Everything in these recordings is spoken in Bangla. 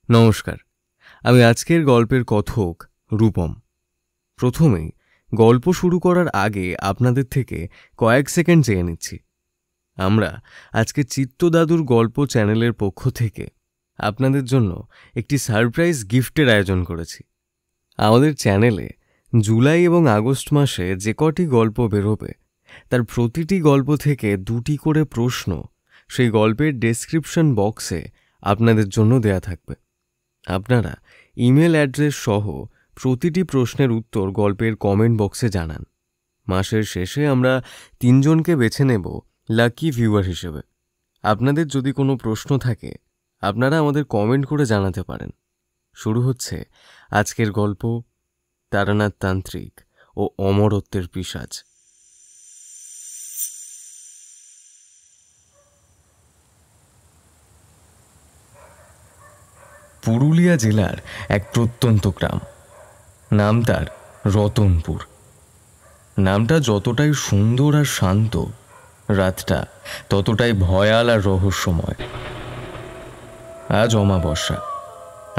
নমস্কার, আমি আজকের গল্পের কথক রূপম। প্রথমেই গল্প শুরু করার আগে আপনাদের থেকে কয়েক সেকেন্ড চেয়ে নিচ্ছি। আমরা আজকে চিত্তদাদুর গল্প চ্যানেলের পক্ষ থেকে আপনাদের জন্য একটি সারপ্রাইজ গিফটের আয়োজন করেছি। আমাদের চ্যানেলে জুলাই এবং আগস্ট মাসে যে কটি গল্প বেরোবে তার প্রতিটি গল্প থেকে 2টি করে প্রশ্ন সেই গল্পের ডেসক্রিপশন বক্সে আপনাদের জন্য দেয়া থাকবে। আপনারা ইমেল অ্যাড্রেস সহ প্রতিটি প্রশ্নের উত্তর গল্পের কমেন্ট বক্সে জানান। মাসের শেষে আমরা 3 জনকে বেছে নেব লাকি ভিউয়ার হিসেবে। আপনাদের যদি কোনো প্রশ্ন থাকে আপনারা আমাদের কমেন্ট করে জানাতে পারেন। শুরু হচ্ছে আজকের গল্প, তারানাথ তান্ত্রিক ও অমরত্বের পিশাচ। পুরুলিয়া জেলার এক প্রত্যন্ত গ্রাম, নাম তার রতনপুর। নামটা যতটাই সুন্দর আর শান্ত, রাতটা ততটাই ভয়াল আর রহস্যময়। আজ অমাবস্যা,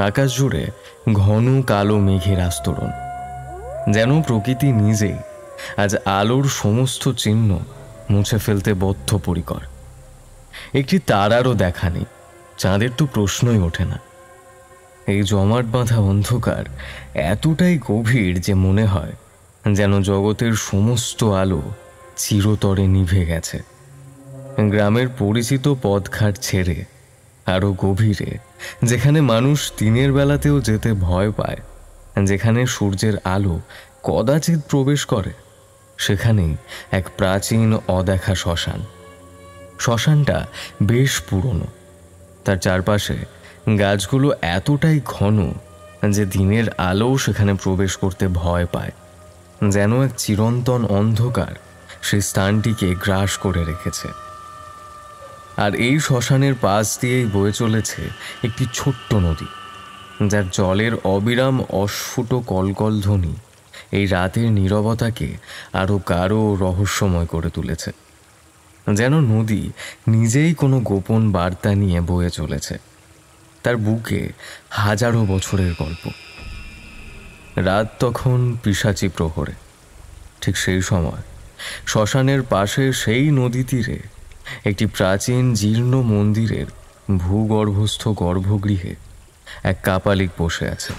আকাশ জুড়ে ঘন কালো মেঘের আস্তরণ। যেন প্রকৃতি নিজেই আজ আলোর সমস্ত চিহ্ন মুছে ফেলতে বদ্ধপরিকর। একটি তারারও দেখা নেই, চাঁদের তো প্রশ্নই ওঠে না। এই জমাট বাঁধা অন্ধকার এতটাই গভীর যে মনে হয় যেন জগতের সমস্ত আলো চিরতরে নিভে গেছে। গ্রামের পরিচিত পথঘাট ছেড়ে আরো গভীরে, যেখানে মানুষ দিনের বেলাতেও যেতে ভয় পায়, যেখানে সূর্যের আলো কদাচিৎ প্রবেশ করে, সেখানেই এক প্রাচীন অদেখা শ্মশান। শ্মশানটা বেশ পুরনো। তার চারপাশে গাছগুলো এতটাই ঘন যে দিনের আলো সেখানে প্রবেশ করতে ভয় পায়। যেন এক চিরন্তন অন্ধকার সেই স্থানটিকে গ্রাস করে রেখেছে। আর এই শ্মশানের পাশ দিয়েই বয়ে চলেছে একটি ছোট্ট নদী, যার জলের অবিরাম অস্ফুট কলকল ধ্বনি এই রাতের নীরবতাকে আরো গাঢ় রহস্যময় করে তুলেছে। যেন নদী নিজেই কোনো গোপন বার্তা নিয়ে বয়ে চলেছে, তার বুকে হাজারো বছরের গল্প। রাত তখন পিশাচী প্রহরে। ঠিক সেই সময় শ্মশানের পাশে সেই নদী তীরে একটি প্রাচীন জীর্ণ মন্দিরের ভূগর্ভস্থ গর্ভগৃহে এক কাপালিক বসে আছে।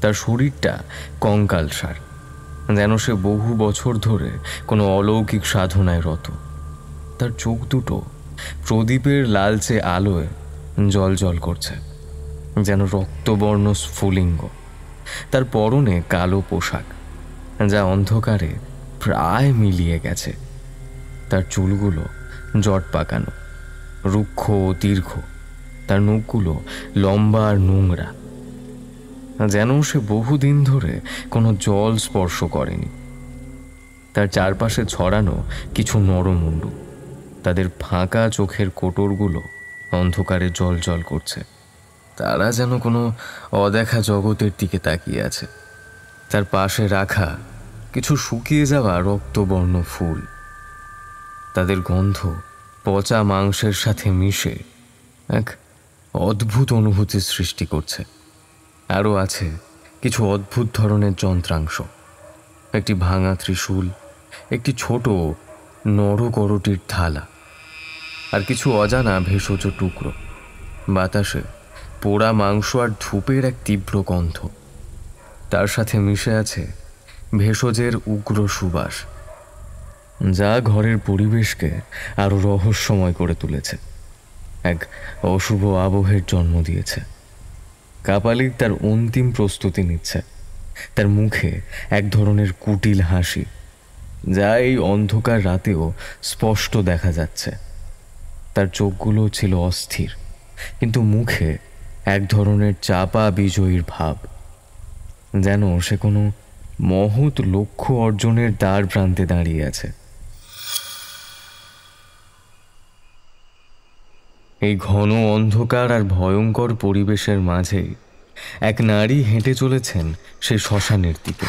তার শরীরটা কঙ্কালসার, যেন সে বহু বছর ধরে কোনো অলৌকিক সাধনায় রত। তার চোখ দুটো প্রদীপের লালচে আলোয় জ্বলজ্বল করছে, যেন রক্তবর্ণ স্ফুলিঙ্গ। তার পরনে কালো পোশাক, যা অন্ধকারে প্রায় মিলিয়ে গেছে। তার চুলগুলো জট পাকানো, রুক্ষ ও দীর্ঘ। তার নখগুলো লম্বা আর নোংরা, যেন সে বহুদিন ধরে কোনো জল স্পর্শ করেনি। তার চারপাশে ছড়ানো কিছু নরমুন্ডু, তাদের ফাঁকা চোখের কোটরগুলো অন্ধকারে জ্বলজ্বল করছে। তারা যেন কোনো অদেখা জগতের দিকে তাকিয়ে আছে। তার পাশে রাখা কিছু শুকিয়ে যাওয়া রক্তবর্ণ ফুল, তাদের গন্ধ পচা মাংসের সাথে মিশে এক অদ্ভুত অনুভূতির সৃষ্টি করছে। আরও আছে কিছু অদ্ভুত ধরনের যন্ত্রাংশ, একটি ভাঙা ত্রিশূল, একটি ছোট নরকরটির থালা, আর কিছু অজানা ভেষজ টুকরো। বাতাসে পোড়া মাংস আর ধূপের এক তীব্র গন্ধ। তার সাথে মিশে আছে ভেষজের উগ্র সুবাস, যা ঘরের পরিবেশকে আরো রহস্যময় করে তুলেছে, এক অশুভ আবহের জন্ম দিয়েছে। কাপালিক তার অন্তিম প্রস্তুতি নিচ্ছে। তার মুখে এক ধরনের কুটিল হাসি, যা এই অন্ধকার রাতেও স্পষ্ট দেখা যাচ্ছে। তার চোখগুলো ছিল অস্থির, কিন্তু মুখে এক ধরনের চাপা বিজয়ীর ভাব, যেন সে কোনো মহৎ লক্ষ্য অর্জনের দ্বার প্রান্তে দাঁড়িয়ে আছে। এই ঘন অন্ধকার আর ভয়ঙ্কর পরিবেশের মাঝে এক নারী হেঁটে চলেছেন সেই শ্মশানের দিকে।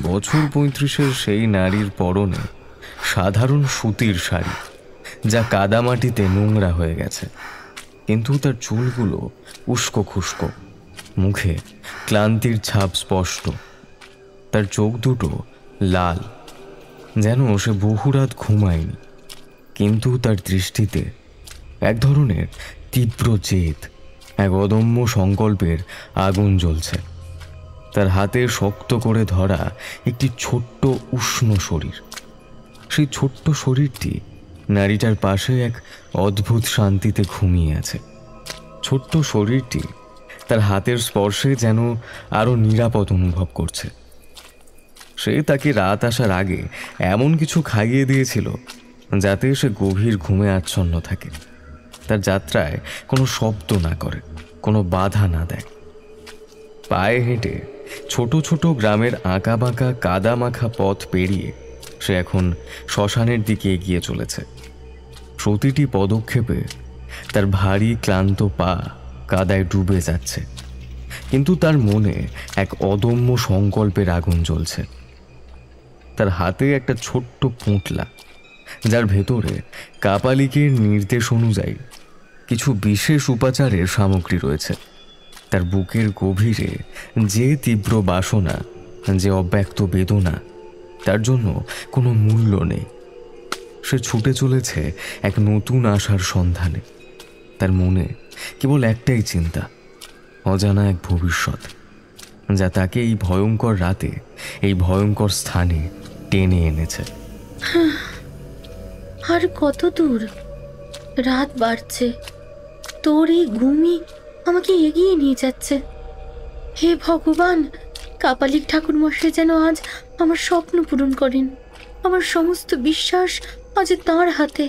বছর 35-এর সেই নারীর পরনে সাধারণ সুতির শাড়ি, যা কাদামাটিতে নোংরা হয়ে গেছে। কিন্তু তার চুলগুলো উস্কো খুস্কো, মুখে ক্লান্তির ছাপ স্পষ্ট। তার চোখ দুটো লাল, যেন সে বহু রাত ঘুমায়নি। কিন্তু তার দৃষ্টিতে এক ধরনের তীব্র জেদ, এক অদম্য সংকল্পের আগুন জ্বলছে। তার হাতে শক্ত করে ধরা একটি ছোট্ট উষ্ণ শরীর। সেই ছোট্ট শরীরটি নারীটার পাশে এক অদ্ভুত শান্তিতে ঘুমিয়ে আছে। ছোট্ট শরীরটি তার হাতের স্পর্শে যেন আরো নিরাপদ অনুভব করছে। সে তাকে রাত আসার আগে এমন কিছু খাইয়ে দিয়েছিল যাতে সে গভীর ঘুমে আচ্ছন্ন থাকে, তার যাত্রায় কোনো শব্দ না করে, কোনো বাধা না দেয়। পায়ে হেঁটে ছোট ছোট গ্রামের আঁকা বাঁকা কাদা মাখা পথ পেরিয়ে সে এখন শ্মশানের দিকে এগিয়ে চলেছে। প্রতিটি পদক্ষেপে তার ভারী ক্লান্ত পা কাদায় ডুবে যাচ্ছে, কিন্তু তার মনে এক অদম্য সংকল্পের আগুন জ্বলছে। তার হাতে একটা ছোট্ট পুঁটলা, যার ভেতরে কাপালিকের নির্দেশ অনুযায়ী কিছু বিশেষ উপাচারের সামগ্রী রয়েছে। তার বুকের গভীরে যে তীব্র বাসনা, যে অব্যক্ত বেদনা, তার জন্য কোনো মূল্য নেই। সে ছুটে চলেছে এক নতুন আশার সন্ধানে। তার মনে কেবল একটাই চিন্তা, অজানা এক ভবিষ্যৎ, যা তাকে এই ভয়ঙ্কর রাতে, এই ভয়ঙ্কর স্থানে টেনে এনেছে। আর কত দূর? রাত বাড়ছে, তোর এই ঘুমই আমাকে এগিয়ে নিয়ে যাচ্ছে। হে ভগবান, কাপালিক ঠাকুর মশাই যেন আজ আমার স্বপ্ন পূরণ করেন। আমার সমস্ত বিশ্বাস আজ তাঁর হাতে।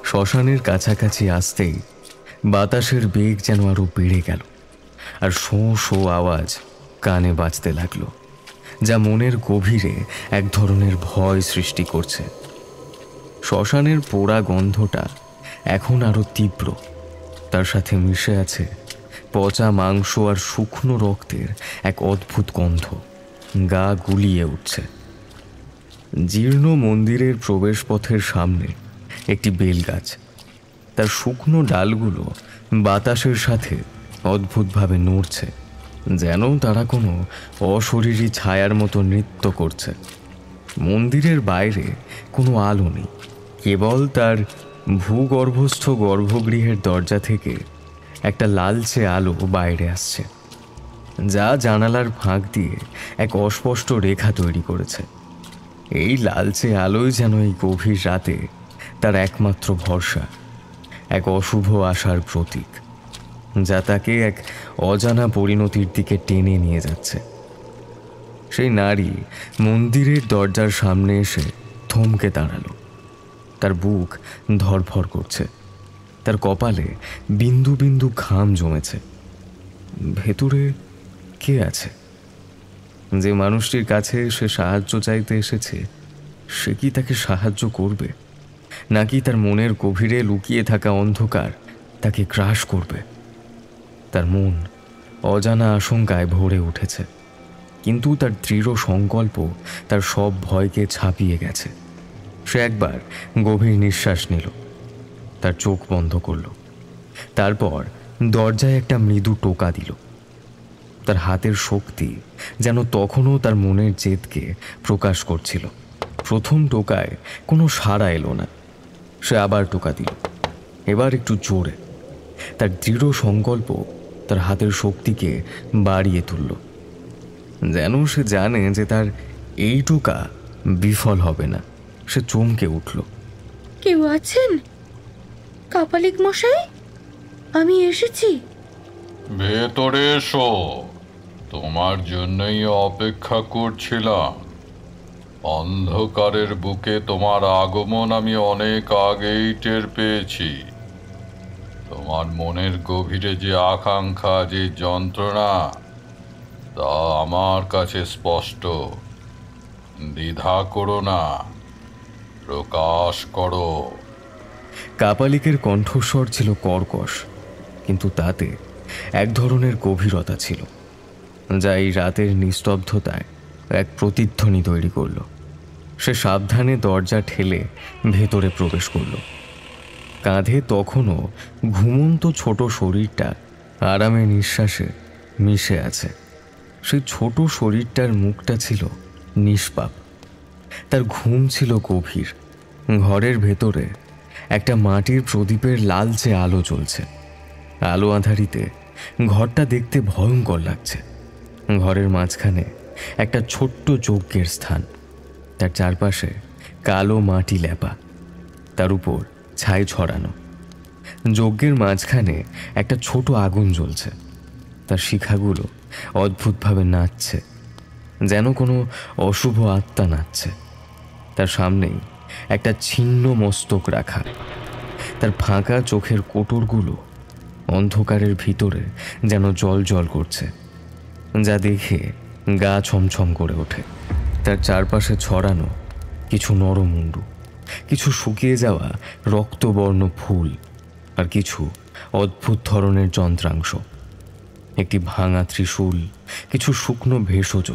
শ্মশানের কাছাকাছি আসতেই বাতাসের বেগ যেন আরো বেড়ে গেল, আর শোঁ শোঁ আওয়াজ কানে বাজতে লাগলো, যা মনের গভীরে এক ধরনের ভয় সৃষ্টি করছে। শ্মশানের পোড়া গন্ধটা এখন আরো তীব্র, তার সাথে মিশে আছে পচা মাংস আর শুকনো রক্তের এক অদ্ভুত গন্ধ। গা গুলিয়ে উঠছে। জীর্ণ মন্দিরের প্রবেশপথের সামনে একটি বেলগাছ, তার শুকনো ডালগুলো বাতাসের সাথে অদ্ভুতভাবে নড়ছে, যেন তারা কোনো অশরীরী ছায়ার মতো নৃত্য করছে। মন্দিরের বাইরে কোনো আলো নেই, কেবল তার ভূগর্ভস্থ গর্ভগৃহের দরজা থেকে একটা লালচে আলো বাইরে আসছে, যা জানালার ফাঁক দিয়ে এক অস্পষ্ট রেখা তৈরি করেছে। এই লালচে আলোই যেন এই গভীর রাতে তার একমাত্র ভরসা, এক অশুভ আশার প্রতীক, যা তাকে এক অজানা পরিণতির দিকে টেনে নিয়ে যাচ্ছে। সেই নারী মন্দিরের দরজার সামনে এসে থমকে দাঁড়ালো। তার বুক ধড়ফড় করছে, তার কপালে বিন্দু বিন্দু ঘাম জমেছে। ভেতরে কে আছে? যে মানুষটির কাছে সে সাহায্য চাইতে এসেছে, সে কি তাকে সাহায্য করবে, নাকি তার মনের গভীরে লুকিয়ে থাকা অন্ধকার তাকে গ্রাস করবে? তার মন অজানা আশঙ্কায় ভরে উঠেছে, কিন্তু তার দৃঢ় সংকল্প তার সব ভয়কে ছাপিয়ে গেছে। সে একবার গভীর নিঃশ্বাস নিল, তার চোখ বন্ধ করল, তারপর দরজায় একটা মৃদু টোকা দিল। তার হাতের শক্তি যেন তখনও তার মনের জেদকে প্রকাশ করছিল। প্রথম টোকায় কোনো সাড়া এলো না। সে আবার টোকা দিল, এবার একটু জোরে। তার দৃঢ় সংকল্প তার হাতের শক্তিকে বাড়িয়ে তুলল, যেন সে জানে যে তার এই টোকা বিফল হবে না। সে চমকে উঠল। কেউ আছেন? কাপালিক মশাই, আমি এসেছি। ভেতরে এসো, তোমার জন্যই অপেক্ষা করছিলাম। অন্ধকারের বুকে তোমার আগমন আমি অনেক আগেই টের পেয়েছি। তোমার মনের গভীরে যে আকাঙ্ক্ষা, যে যন্ত্রণা, তা আমার কাছে স্পষ্ট। দ্বিধা করো না, প্রকাশ করো। কাপালিকের কণ্ঠস্বর ছিল কর্কশ, কিন্তু তাতে এক ধরনের গভীরতা ছিল, যা এই রাতের নিস্তব্ধতায় এক প্রতিধ্বনি তৈরি করল। সে সাবধানে দরজা ঠেলে ভেতরে প্রবেশ করল। কাঁধে তখনও ঘুমন্ত ছোট শরীরটা আরামে নিঃশ্বাসে মিশে আছে। সেই ছোট শরীরটার মুখটা ছিল নিষ্পাপ, তার ঘুম ছিল গভীর। ঘরের ভেতরে একটা মাটির প্রদীপের লালচে আলো জ্বলছে। আলো আঁধারিতে ঘরটা দেখতে ভয়ঙ্কর লাগছে। ঘরের মাঝখানে একটা ছোট্ট যজ্ঞের স্থান, তার চারপাশে কালো মাটি লেপা, তার উপর ছাই ছড়ানো। যজ্ঞের মাঝখানে একটা ছোট আগুন জ্বলছে, তার শিখাগুলো অদ্ভুতভাবে নাচছে, যেন কোনো অশুভ আত্মা নাচছে। তার সামনেই একটা ছিন্ন মস্তক রাখা, তার ফাঁকা চোখের কোটরগুলো অন্ধকারের ভিতরে যেন জল জল করছে, যা দেখে গা ছমছম করে ওঠে। তার চারপাশে ছড়ানো কিছু নরমুণ্ডু, কিছু শুকিয়ে যাওয়া রক্তবর্ণ ফুল, আর কিছু অদ্ভুত ধরনের যন্ত্রাংশ। একটি ভাঙা ত্রিশূল, কিছু শুকনো ভেষজ,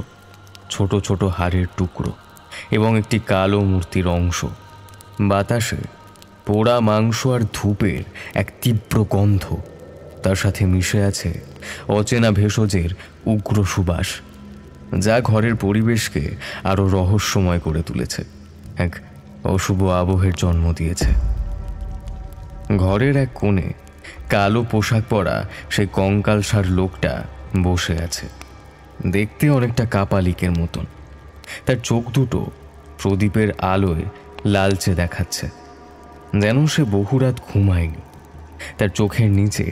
ছোট ছোট হাড়ের টুকরো এবং একটি কালো মূর্তির অংশ। বাতাসে পোড়া মাংস আর ধূপের এক তীব্র গন্ধ, তার সাথে মিশে আছে অচেনা ভেষজের উগ্র সুবাস, যা ঘরের পরিবেশকে আরও রহস্যময় করে তুলেছে, এক অশুভ আবহের জন্ম দিয়েছে। ঘরের এক কোণে কালো পোশাক পরা সেই কঙ্কালসার লোকটা বসে আছে, দেখতে অনেকটা কাপালিকের মতন। তার চোখ দুটো প্রদীপের আলোয় লালচে দেখাচ্ছে, যেন সে বহুরাত ঘুমায়নি। তার চোখের নিচে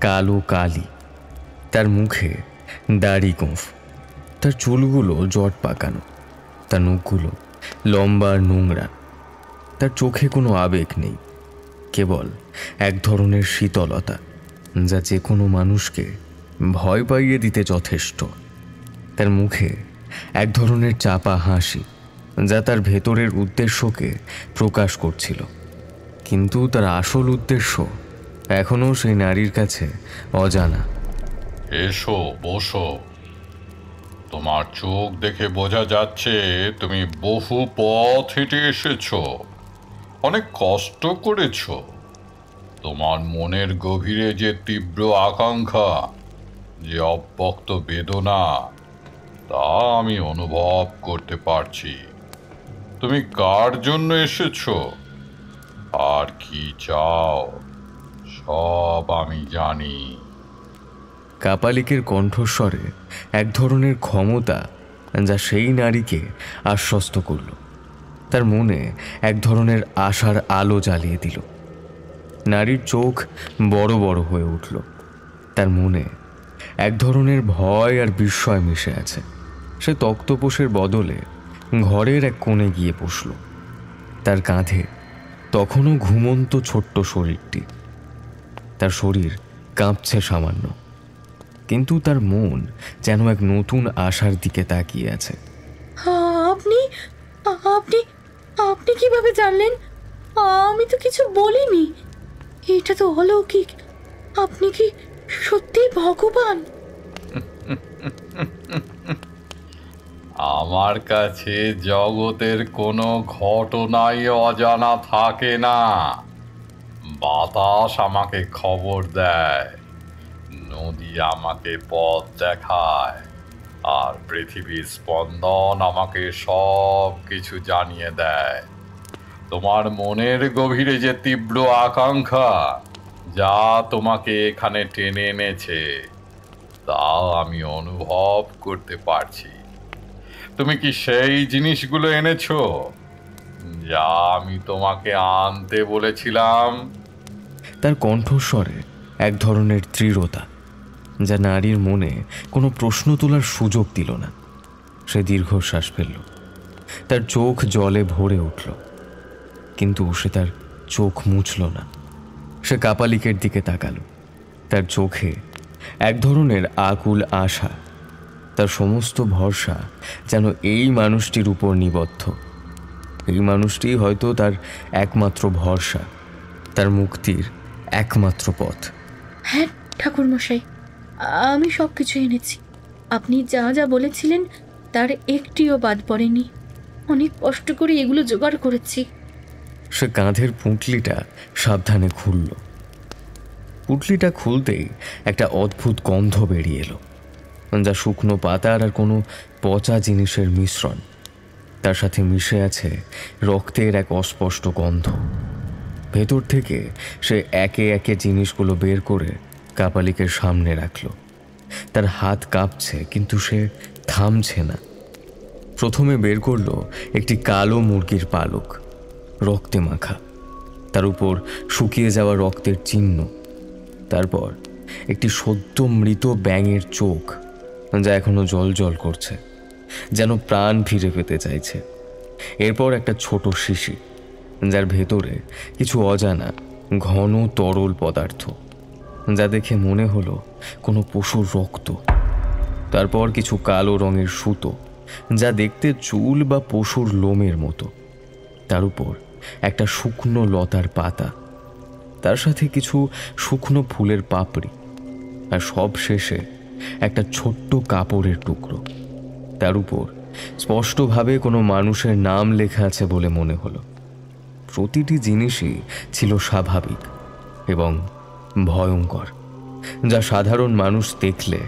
কালো কালি, তার মুখে দাড়ি গোঁফ, তার চুলগুলো জট পাকানো, তার নখগুলো লম্বা আর নোংরা। তার চোখে কোনো আবেগ নেই, কেবল এক ধরনের শীতলতা, যা যে কোনো মানুষকে ভয় পাইয়ে দিতে যথেষ্ট। তার মুখে এক ধরনের চাপা হাসি, যা তার ভেতরের উদ্দেশ্যকে প্রকাশ করছিল, কিন্তু তার আসল উদ্দেশ্য এখনও সেই নারীর কাছে অজানা। এসো, বসো। তোমার চোখ দেখে বোঝা যাচ্ছে তুমি বহু পথ হেঁটে এসেছো, অনেক কষ্ট করেছো। তোমার মনের গভীরে যে তীব্র আকাঙ্ক্ষা, যে অব্যক্ত বেদনা, তা আমি অনুভব করতে পারছি। তুমি কার জন্য এসেছো আর কি চাও, সব আমি জানি। কাপালিকের কণ্ঠস্বরে এক ধরনের ক্ষমতা, যা সেই নারীকে আশ্বস্ত করল। তার মনে এক ধরনের আশার আলো জ্বালিয়ে দিল। নারীর চোখ বড় বড় হয়ে উঠল, তার মনে এক ধরনের ভয় আর বিস্ময় মিশে আছে। সে তক্তপোষের বদলে ঘরের এক কোণে গিয়ে বসল। তার কাঁধে তখনও ঘুমন্ত ছোট্ট শরীরটি, তার শরীর কাঁপছে সামান্য, কিন্তু তার মন যেন এক নতুন আশার দিকে তাকিয়ে আছে। আপনি আপনি আপনি কিভাবে জানলেন? আমি তো কিছু বলিনি। এটা তো অলৌকিক। আপনি কি সত্যি ভগবান? আমার কাছে জগতের কোনো ঘটনাই অজানা থাকে না। বাতাস আমাকে খবর দেয়, নদী আমাকে পথ দেখায়, আর পৃথিবীর স্পন্দন আমাকে সব কিছু জানিয়ে দেয়। তোমার মনের গভীরে যে তীব্র আকাঙ্ক্ষা, যা তোমাকে এখানে টেনে এনেছে, তা আমি অনুভব করতে পারছি। তুমি কি সেই জিনিসগুলো এনেছো যা আমি তোমাকে আনতে বলেছিলাম? তার কণ্ঠস্বরে এক ধরনের দৃঢ়তা, যা নারীর মনে কোনো প্রশ্ন তোলার সুযোগ দিল না। সে দীর্ঘশ্বাস ফেলল, তার চোখ জলে ভরে উঠল, কিন্তু সে তার চোখ মুছল না। সে কাপালিকের দিকে তাকালো, তার চোখে এক ধরনের আকুল আশা। তার সমস্ত ভরসা যেন এই মানুষটির উপর নিবদ্ধ। এই মানুষটি হয়তো তার একমাত্র ভরসা, তার মুক্তির একমাত্র পথ। হ্যাঁ ঠাকুরমশাই, আমি সব কিছু এনেছি। আপনি যা যা বলেছিলেন তার একটিও বাদ পড়েনি। অনেক কষ্ট করে এগুলো জোগাড় করেছি। সে কাঁধের পুঁটলিটা সাবধানে খুলল। পুঁটলিটা খুলতেই একটা অদ্ভুত গন্ধ বেরিয়ে এলো, যা শুকনো পাতার আর কোনো পচা জিনিসের মিশ্রণ। তার সাথে মিশে আছে রক্তের এক অস্পষ্ট গন্ধ। ভেতর থেকে সে একে একে জিনিসগুলো বের করে কাপালিকের সামনে রাখল। তার হাত কাঁপছে, কিন্তু সে থামছে না। প্রথমে বের করলো একটি কালো মুরগির পালক, রক্তে মাখা, তার উপর শুকিয়ে যাওয়া রক্তের চিহ্ন। তারপর একটি সদ্য মৃত ব্যাঙের চোখ, যা এখনো জল করছে, যেন প্রাণ ফিরে পেতে চাইছে। এরপর একটা ছোট শিশি, যার ভেতরে কিছু অজানা ঘন তরল পদার্থ, যা দেখে মনে হলো কোনো পশুর রক্ত। তারপর কিছু কালো রঙের সুতো, যা দেখতে চুল বা পশুর লোমের মতো। তার উপর একটা শুকনো লতার পাতা, তার সাথে কিছু শুকনো ফুলের পাপড়ি, আর সব শেষে একটা ছোট্ট কাপড়ের টুকরো। তার উপর স্পষ্টভাবে কোনো মানুষের নাম লেখা আছে বলে মনে হলো। প্রতিটি জিনিসই ছিল স্বাভাবিক এবং ভয়ঙ্কর, যা সাধারণ মানুষ দেখলে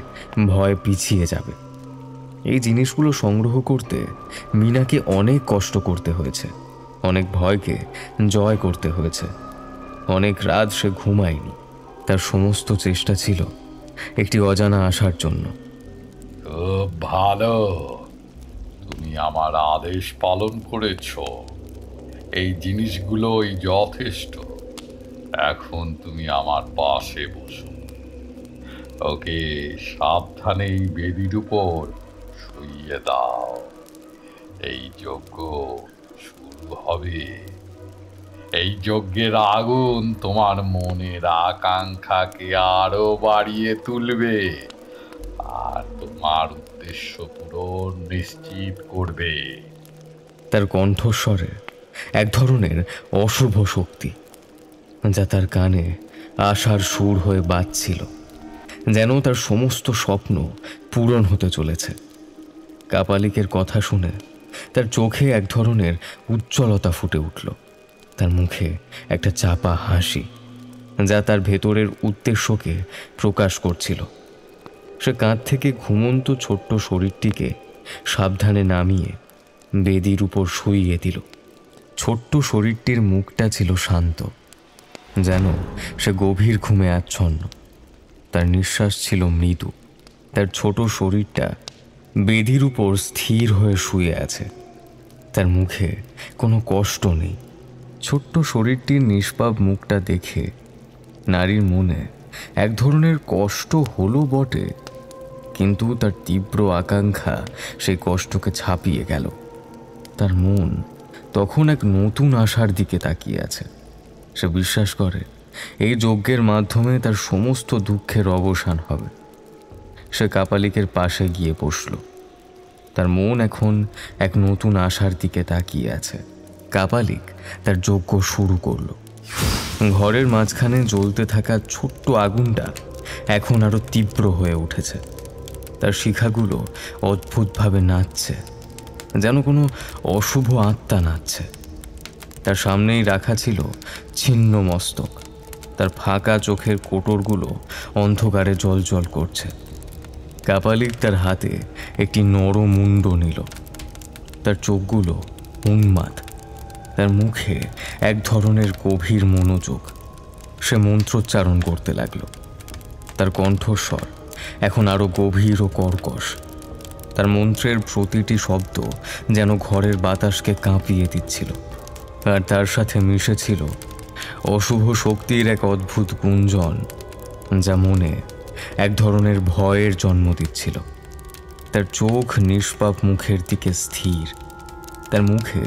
ভয় পিছিয়ে যাবে। এই জিনিসগুলো সংগ্রহ করতে মিনাকে অনেক কষ্ট করতে হয়েছে, অনেক ভয়কে জয় করতে হয়েছে। অনেক রাত সে ঘুমায়নি। তার সমস্ত চেষ্টা ছিল একটি অজানা আশার জন্য। খুব ভালো, তুমি আমার আদেশ পালন করেছ। এই জিনিসগুলোই যথেষ্ট। এখন তুমি আমার পাশে বসো। ওকে সাবধানে এই বেদির উপর শুইয়ে দাও। এই যজ্ঞ শুরু হবে। এই যজ্ঞের আগুন তোমার মনের আকাঙ্ক্ষাকে আরো বাড়িয়ে তুলবে আর তোমার উদ্দেশ্য পূরণ নিশ্চিত করবে। তার কণ্ঠস্বরে এক ধরনের অশুভ শক্তি, যা তার কানে আশার সুর হয়ে বাজছিল, যেন তার সমস্ত স্বপ্ন পূরণ হতে চলেছে। কাপালিকের কথা শুনে তার চোখে এক ধরনের উজ্জ্বলতা ফুটে উঠল। তার মুখে একটা চাপা হাসি, যা তার ভেতরের উদ্দেশ্যকে প্রকাশ করছিল। সে কাঁধ থেকে ঘুমন্ত ছোট্ট শরীরটিকে সাবধানে নামিয়ে বেদির উপর শুইয়ে দিল। ছোট্ট শরীরটির মুখটা ছিল শান্ত, যেন সে গভীর ঘুমে আচ্ছন্ন। তার নিঃশ্বাস ছিল মৃদু। তার ছোট শরীরটা বেদির উপর স্থির হয়ে শুয়ে আছে। তার মুখে কোনো কষ্ট নেই। ছোট্ট শরীরটির নিষ্পাপ মুখটা দেখে নারীর মনে এক ধরনের কষ্ট হলো বটে, কিন্তু তার তীব্র আকাঙ্ক্ষা সেই কষ্টকে ছাপিয়ে গেল। তার মন তখন এক নতুন আশার দিকে তাকিয়ে আছে। সে বিশ্বাস করে এই যজ্ঞের মাধ্যমে তার সমস্ত দুঃখের অবসান হবে। সে কাপালিকের পাশে গিয়ে বসল। তার মন এখন এক নতুন আশার দিকে তাকিয়ে আছে। কাপালিক তার যজ্ঞ শুরু করল। ঘরের মাঝখানে জ্বলতে থাকা ছোট্ট আগুনটা এখন আরো তীব্র হয়ে উঠেছে। তার শিখাগুলো অদ্ভুতভাবে নাচছে, যেন কোনো অশুভ আত্মা নাচছে। তার সামনেই রাখা ছিল ছিন্ন মস্তক। তার ফাঁকা চোখের কোটরগুলো অন্ধকারে জ্বলজ্বল করছে। কাপালিক তার হাতে একটি নরম মুন্ড নিল। তার চোখগুলো উন্মাদ, তার মুখে এক ধরনের গভীর মনোযোগ। সে মন্ত্রোচ্চারণ করতে লাগল। তার কণ্ঠস্বর এখন আরো গভীর ও কর্কশ। তার মন্ত্রের প্রতিটি শব্দ যেন ঘরের বাতাসকে কাঁপিয়ে দিচ্ছিল, আর তার সাথে মিশেছিল অশুভ শক্তির এক অদ্ভুত গুঞ্জন, যা মনে এক ধরনের ভয়ের জন্ম দিচ্ছিল। তার চোখ নিষ্পাপ মুখের দিকে স্থির। তার মুখে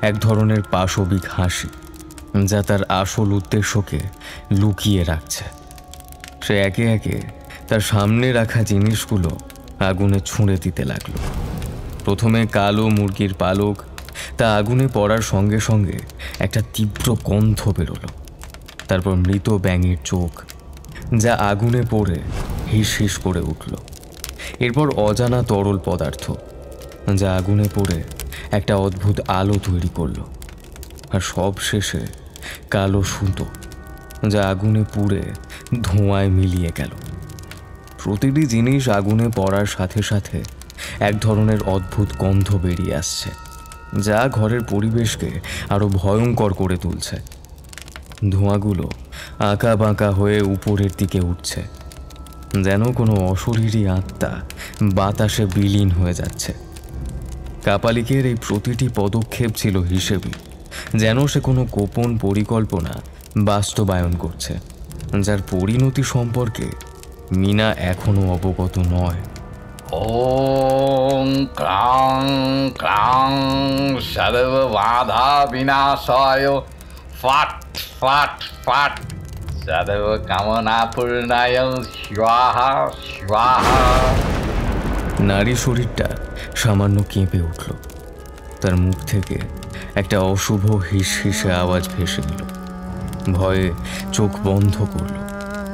এক ধরনের পাশবিক হাসি, যা তার আসল উদ্দেশ্যকে লুকিয়ে রাখছে। সে একে একে তার সামনে রাখা জিনিসগুলো আগুনে ছুঁড়ে দিতে লাগলো। প্রথমে কালো মুরগির পালক, তা আগুনে পড়ার সঙ্গে সঙ্গে একটা তীব্র গন্ধ বেরোলো। তারপর মৃত ব্যাঙের চোখ, যা আগুনে পড়ে হিস হিস করে উঠল। এরপর অজানা তরল পদার্থ, যা আগুনে পড়ে একটা অদ্ভুত আলো তৈরি করলো। আর সব শেষে কালো সুতো, যা আগুনে পুড়ে ধোঁয়ায় মিলিয়ে গেল। প্রতিটি জিনিস আগুনে পড়ার সাথে সাথে এক ধরনের অদ্ভুত গন্ধ বেরিয়ে আসছে, যা ঘরের পরিবেশকে আরো ভয়ঙ্কর করে তুলছে। ধোঁয়াগুলো আঁকা বাঁকা হয়ে উপরের দিকে উঠছে, যেন কোনো অশরীরী আত্মা বাতাসে বিলীন হয়ে যাচ্ছে। কাপালিকের এই প্রতিটি পদক্ষেপ ছিল হিসেবি, যেন সে কোনো গোপন পরিকল্পনা বাস্তবায়ন করছে, যার পরিণতি সম্পর্কে মিনা এখনো অবগত নয়। ওং ক্রাং ক্রাং সর্ববাধা বিনাশায় ফাট ফাট ফাট সর্ব কামনা পূর্ণায় স্বাহা স্বাহা। নারী শরীরটা সামান্য কেঁপে উঠল। তার মুখ থেকে একটা অশুভ হিস হিসে আওয়াজ ভেসে এল। ভয়ে চোখ বন্ধ করল।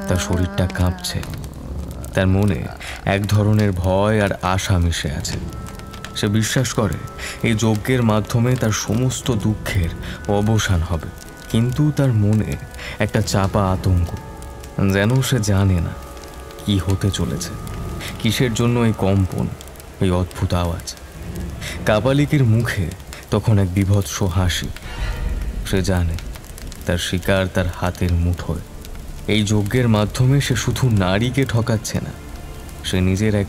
তার শরীরটা কাঁপছে। তার মনে এক ধরনের ভয় আর আশা মিশে আছে। সে বিশ্বাস করে এই যজ্ঞের মাধ্যমে তার সমস্ত দুঃখের অবসান হবে, কিন্তু তার মনে একটা চাপা আতঙ্ক, যেন সে জানে না কি হতে চলেছে, কিসের জন্য এই কম্পন, এই অদ্ভুত আওয়াজ। কাপালিকের মুখে তখন এক বীভৎস হাসি। সে জানে তার শিকার তার হাতের মুঠোয়। এই যজ্ঞের মাধ্যমে সে শুধু নারীকে ঠকাচ্ছে না, সে নিজের এক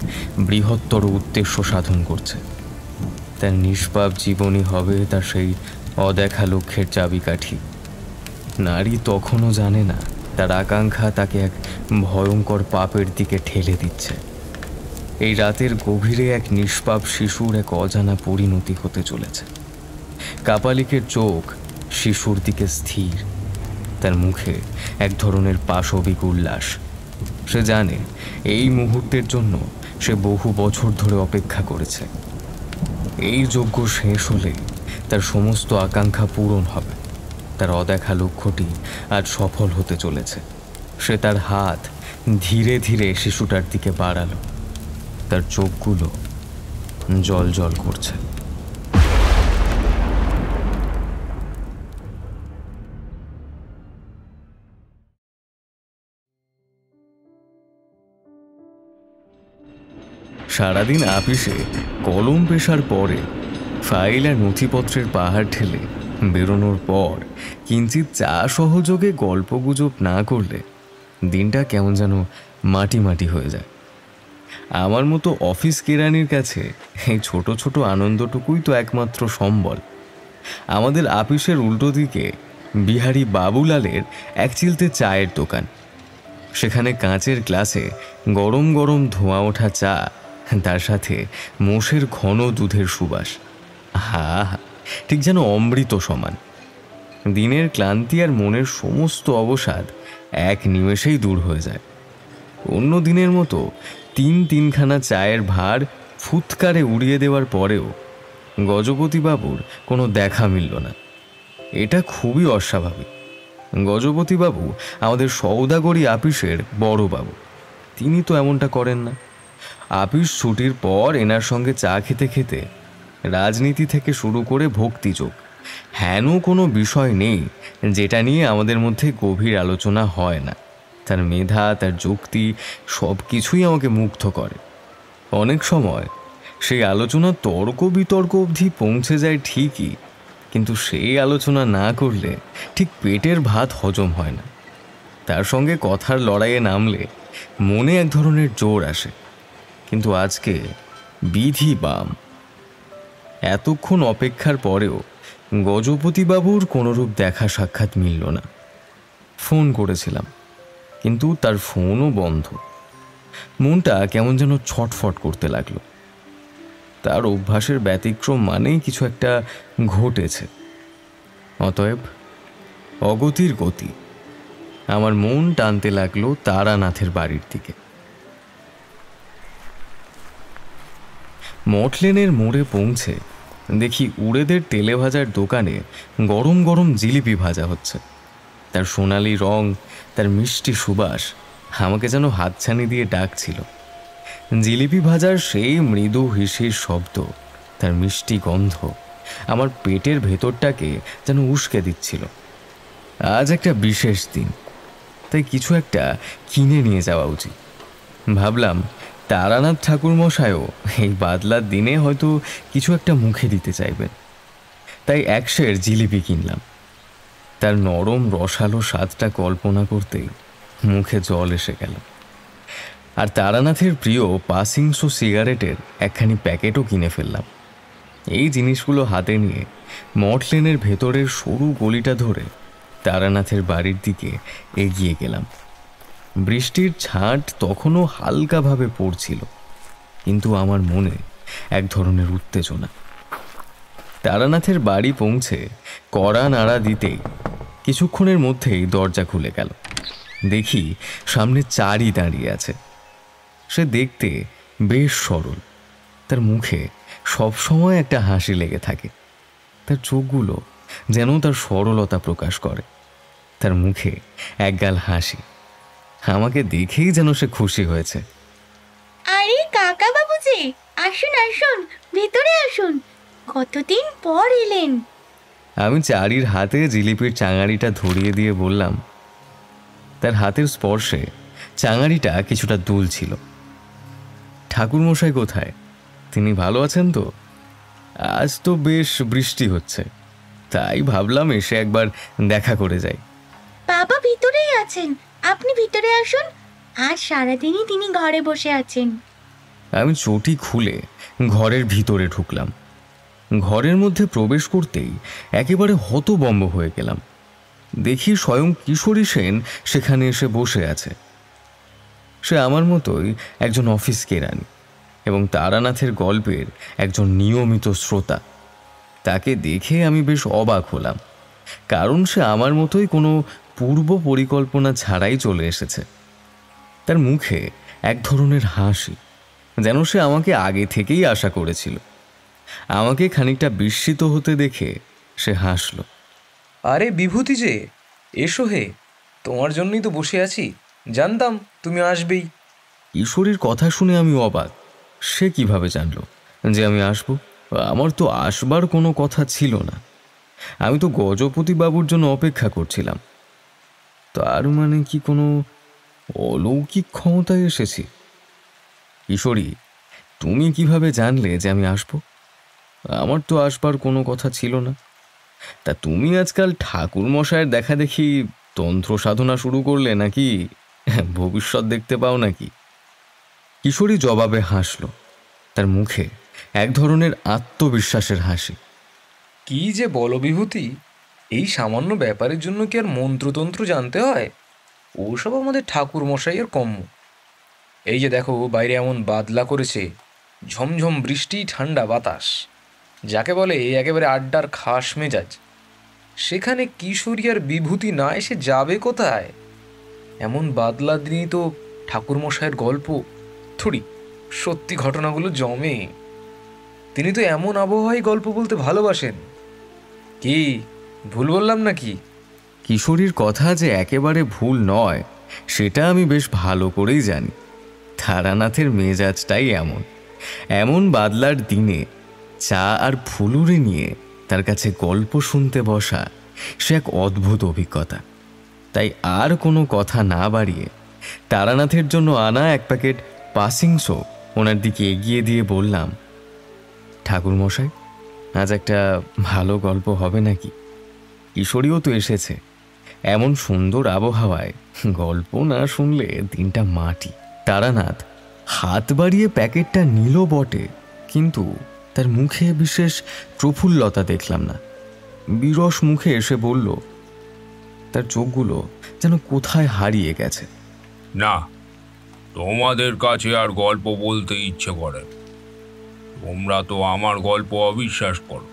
বৃহত্তর উদ্দেশ্য সাধন করছে। তার নিষ্পাপ জীবনই হবে তার সেই অদেখা লক্ষ্যের চাবিকাঠি। নারী তখনও জানে না তার আকাঙ্ক্ষা তাকে এক ভয়ঙ্কর পাপের দিকে ঠেলে দিচ্ছে। এই রাতের গভীরে এক নিষ্পাপ শিশুর এক অজানা পরিণতি হতে চলেছে। কাপালিকের চোখ শিশুর দিকে স্থির, তার মুখে এক ধরনের পাশবিক উল্লাস। সে জানে এই মুহূর্তের জন্য সে বহু বছর ধরে অপেক্ষা করেছে। এই যজ্ঞ শেষ হলে তার সমস্ত আকাঙ্ক্ষা পূরণ হবে। তার অদেখা লক্ষ্যটি আজ সফল হতে চলেছে। সে তার হাত ধীরে ধীরে শিশুটার দিকে বাড়ালো। তার চোখগুলো জল জল করছে। সারাদিন আপিসে কলম পেশার পরে ফাইল আর নথিপত্রের পাহাড় ঠেলে বেরোনোর পর কিঞ্চিত চা সহযোগে গল্পগুজব না করলে দিনটা কেমন যেন মাটি মাটি হয়ে যায়। আমার মতো অফিস কেরানির কাছে এই ছোট ছোট আনন্দটুকুই তো একমাত্র সম্বল। আমাদের আপিসের উল্টো দিকে বিহারি বাবুলালের এক চিলতে চায়ের দোকান। সেখানে কাঁচের গ্লাসে গরম গরম ধোঁয়া ওঠা চা, তার সাথে মোষের ঘন দুধের সুবাস, হা ঠিক যেন অমৃত সমান। দিনের ক্লান্তি আর মনের সমস্ত অবসাদ এক নিমেষেই দূর হয়ে যায়। অন্য দিনের মতো তিনখানা চায়ের ভার ফুৎকারে উড়িয়ে দেওয়ার পরেও গজপতিবাবুর কোনো দেখা মিলল না। এটা খুবই অস্বাভাবিক। গজপতিবাবু আমাদের সওদাগরি আপিসের বড়বাবু। তিনি তো এমনটা করেন না। আপিস ছুটির পর এনার সঙ্গে চা খেতে খেতে রাজনীতি থেকে শুরু করে ভক্তিযোগ হেন কোনো বিষয় নেই যেটা নিয়ে আমাদের মধ্যে গভীর আলোচনা হয় না। তার মেধা, তার যুক্তি সব কিছুই আমাকে মুগ্ধ করে। অনেক সময় সেই আলোচনা তর্ক বিতর্ক অবধি পৌঁছে যায় ঠিকই, কিন্তু সেই আলোচনা না করলে ঠিক পেটের ভাত হজম হয় না। তার সঙ্গে কথার লড়াইয়ে নামলে মনে এক ধরনের জোর আসে। কিন্তু আজকে বিধি বাম। এতক্ষণ অপেক্ষার পরেও গজপতিবাবুর কোনোরূপ দেখা সাক্ষাৎ মিলল না। ফোন করেছিলাম, কিন্তু তার ফোনও বন্ধ। মনটা কেমন যেন ছটফট করতে লাগলো। তার অভ্যাসের ব্যতিক্রম মানেই কিছু একটা ঘটেছে। অতএব অগতির গতি। আমার মন টানতে লাগলো তারানাথের বাড়ির দিকে। মঠলেনের মোড়ে পৌঁছে দেখি উড়েদের তেলে ভাজার দোকানে গরম গরম জিলিপি ভাজা হচ্ছে। তার সোনালি রং, তার মিষ্টি সুবাস আমাকে যেন হাতছানি দিয়ে ডাকছিল। জিলিপি ভাজার সেই মৃদু হিসির শব্দ, তার মিষ্টি গন্ধ আমার পেটের ভেতরটাকে যেন উস্কে দিচ্ছিল। আজ একটা বিশেষ দিন, তাই কিছু একটা কিনে নিয়ে যাওয়া উচিত। ভাবলাম তারানাথ ঠাকুরমশাইও এই বাদলার দিনে হয়তো কিছু একটা মুখে দিতে চাইবেন, তাই 1 সের জিলিপি কিনলাম। তার নরম রসালো স্বাদটা কল্পনা করতেই মুখে জল এসে গেল। আর তারানাথের প্রিয় পাসিংসো সিগারেটের একখানি প্যাকেটও কিনে ফেললাম। এই জিনিসগুলো হাতে নিয়ে মঠ লেনের ভেতরের সরু গলিটা ধরে তারানাথের বাড়ির দিকে এগিয়ে গেলাম। বৃষ্টির ছাঁট তখনও হালকাভাবে পড়ছিল, কিন্তু আমার মনে এক ধরনের উত্তেজনা। তারানাথের বাড়ি পৌঁছে কড়া নাড়া দিতেই কিছুক্ষণের মধ্যেই দরজা খুলে গেল। দেখি সামনে চারি দাঁড়িয়ে আছে। সে দেখতে বেশ সরল, তার মুখে সবসময় একটা হাসি লেগে থাকে। তার চোখগুলো যেন তার সরলতা প্রকাশ করে। তার মুখে একগাল হাসি, আমাকে দেখেই যেন সে খুশি হয়েছে। আরে কাকা বাবুজি, আসুন আসুন, ভিতরে আসুন, কতদিন পর এলেন। আমি চারির হাতে জিলিপির চাঙারিটা ধরিয়ে দিয়ে বললাম। তার হাতের স্পর্শে চাঙারিটা কিছুটা দুলছিল। ঠাকুরমশাই কোথায়? তিনি ভালো আছেন তো? আজ তো বেশ বৃষ্টি হচ্ছে, তাই ভাবলাম এসে একবার দেখা করে যাই। বাবা ভিতরেই আছেন, আপনি ভিতরে আসুন। আজ সারাদিনই তিনি ঘরে বসে আছেন। আমি চটি খুলে ঘরের ভিতরে ঢুকলাম। ঘরের মধ্যে প্রবেশ করতেই একেবারে হতবম্ব হয়ে গেলাম। দেখি স্বয়ং কিশোরী সেন সেখানে এসে বসে আছে। সে আমার মতোই একজন অফিস কেরানি এবং তারানাথের গল্পের একজন নিয়মিত শ্রোতা। তাকে দেখে আমি বেশ অবাক হলাম, কারণ সে আমার মতোই কোনো পূর্ব পরিকল্পনা ছাড়াই চলে এসেছে। তার মুখে এক ধরনের হাসি, যেন সে আমাকে আগে থেকেই আশা করেছিল। আমাকে খানিকটা বিস্মিত হতে দেখে সে হাসল। আরে বিভূতি যে, এসো হে, তোমার জন্যই তো বসে আছি, জানতাম তুমি আসবেই। কিশোরীর কথা শুনে আমি অবাক। সে কিভাবে জানলো যে আমি আসব? আমার তো আসবার কোনো কথা ছিল না। আমি তো গজপতি বাবুর জন্য অপেক্ষা করছিলাম। তার মানে কি কোনো অলৌকিক ক্ষমতায় এসেছি? কিশোরী, তুমি কিভাবে জানলে যে আমি আসব? আমার তো আসবার কোনো কথা ছিল না। তা তুমি আজকাল ঠাকুরমশায়ের দেখা দেখি তন্ত্র সাধনা শুরু করলে নাকি? ভবিষ্যৎ দেখতে পাও নাকি? কিশোরী জবাবে হাসল। তার মুখে এক ধরনের আত্মবিশ্বাসের হাসি। কি যে বলো বিভূতি, এই সামান্য ব্যাপারের জন্য কি আর মন্ত্রতন্ত্র জানতে হয়? ওসব আমাদের ঠাকুর মশাইয়ের কম্য। এই যে দেখো, বাইরে এমন বাদলা করেছে, ঝমঝম বৃষ্টি, ঠান্ডা বাতাস, যাকে বলে একেবারে আড্ডার খাস মেজাজ। সেখানে কিশোরী আর বিভূতি না এসে যাবে কোথায়? এমন বাদলা দিনই তো ঠাকুরমশাইয়ের গল্প থুড়ি সত্যি ঘটনাগুলো জমে। তিনি তো এমন আবহাওয়ায় গল্প বলতে ভালোবাসেন। কি ভুল বললাম নাকি? কিশোরীর কথা যে একেবারে ভুল নয় সেটা আমি বেশ ভালো করেই জানি। তারানাথের মেজাজটাই এমন। এমন বাদলার দিনে চা আর ফুলুরি নিয়ে তার কাছে গল্প শুনতে বসা সে এক অদ্ভুত অভিজ্ঞতা। তাই আর কোনো কথা না বাড়িয়ে তারানাথের জন্য আনা 1 প্যাকেট পাসিংসো ওনার দিকে এগিয়ে দিয়ে বললাম, ঠাকুরমশাই, আজ একটা ভালো গল্প হবে নাকি? কিশোরীও তো এসেছে। এমন সুন্দর আবহাওয়ায় গল্প না শুনলে দিনটা মাটি। তারানাথ হাত বাড়িয়ে প্যাকেটটা নিল বটে, কিন্তু তার মুখে বিশেষ প্রফুল্লতা দেখলাম না। বিরস মুখে এসে বলল, তার চোখগুলো যেন কোথায় হারিয়ে গেছে। না, তোমাদের কাছে আর গল্প বলতে ইচ্ছে করে। তোমরা তো আমার গল্প অবিশ্বাস করো,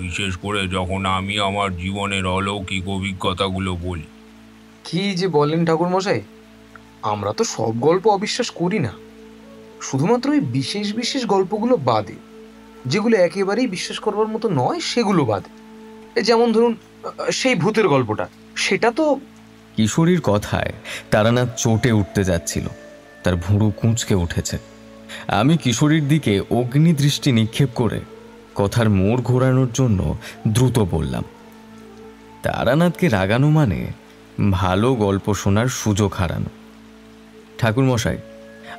বিশেষ করে যখন আমি আমার জীবনের অলৌকিক অভিজ্ঞতাগুলো বলি। কি যে বলেন ঠাকুরমশাই, আমরা তো সব গল্প অবিশ্বাস করি না, শুধুমাত্র ওই বিশেষ বিশেষ গল্পগুলো বাদে, যেগুলো একেবারেই বিশ্বাস করবার মতো নয় সেগুলো বাদে। যেমন ধরুন সেই ভূতের গল্পটা, সেটা তো। কিশোরীর কথায় তারানাথ চটে উঠতে যাচ্ছিল। তার ভুরু কুঁচকে উঠেছে। আমি কিশোরীর দিকে অগ্নিদৃষ্টি নিক্ষেপ করে কথার মোড় ঘোরানোর জন্য দ্রুত বললাম, তারানাথকে রাগানো মানে ভালো গল্প শোনার সুযোগ হারানো। ঠাকুরমশাই,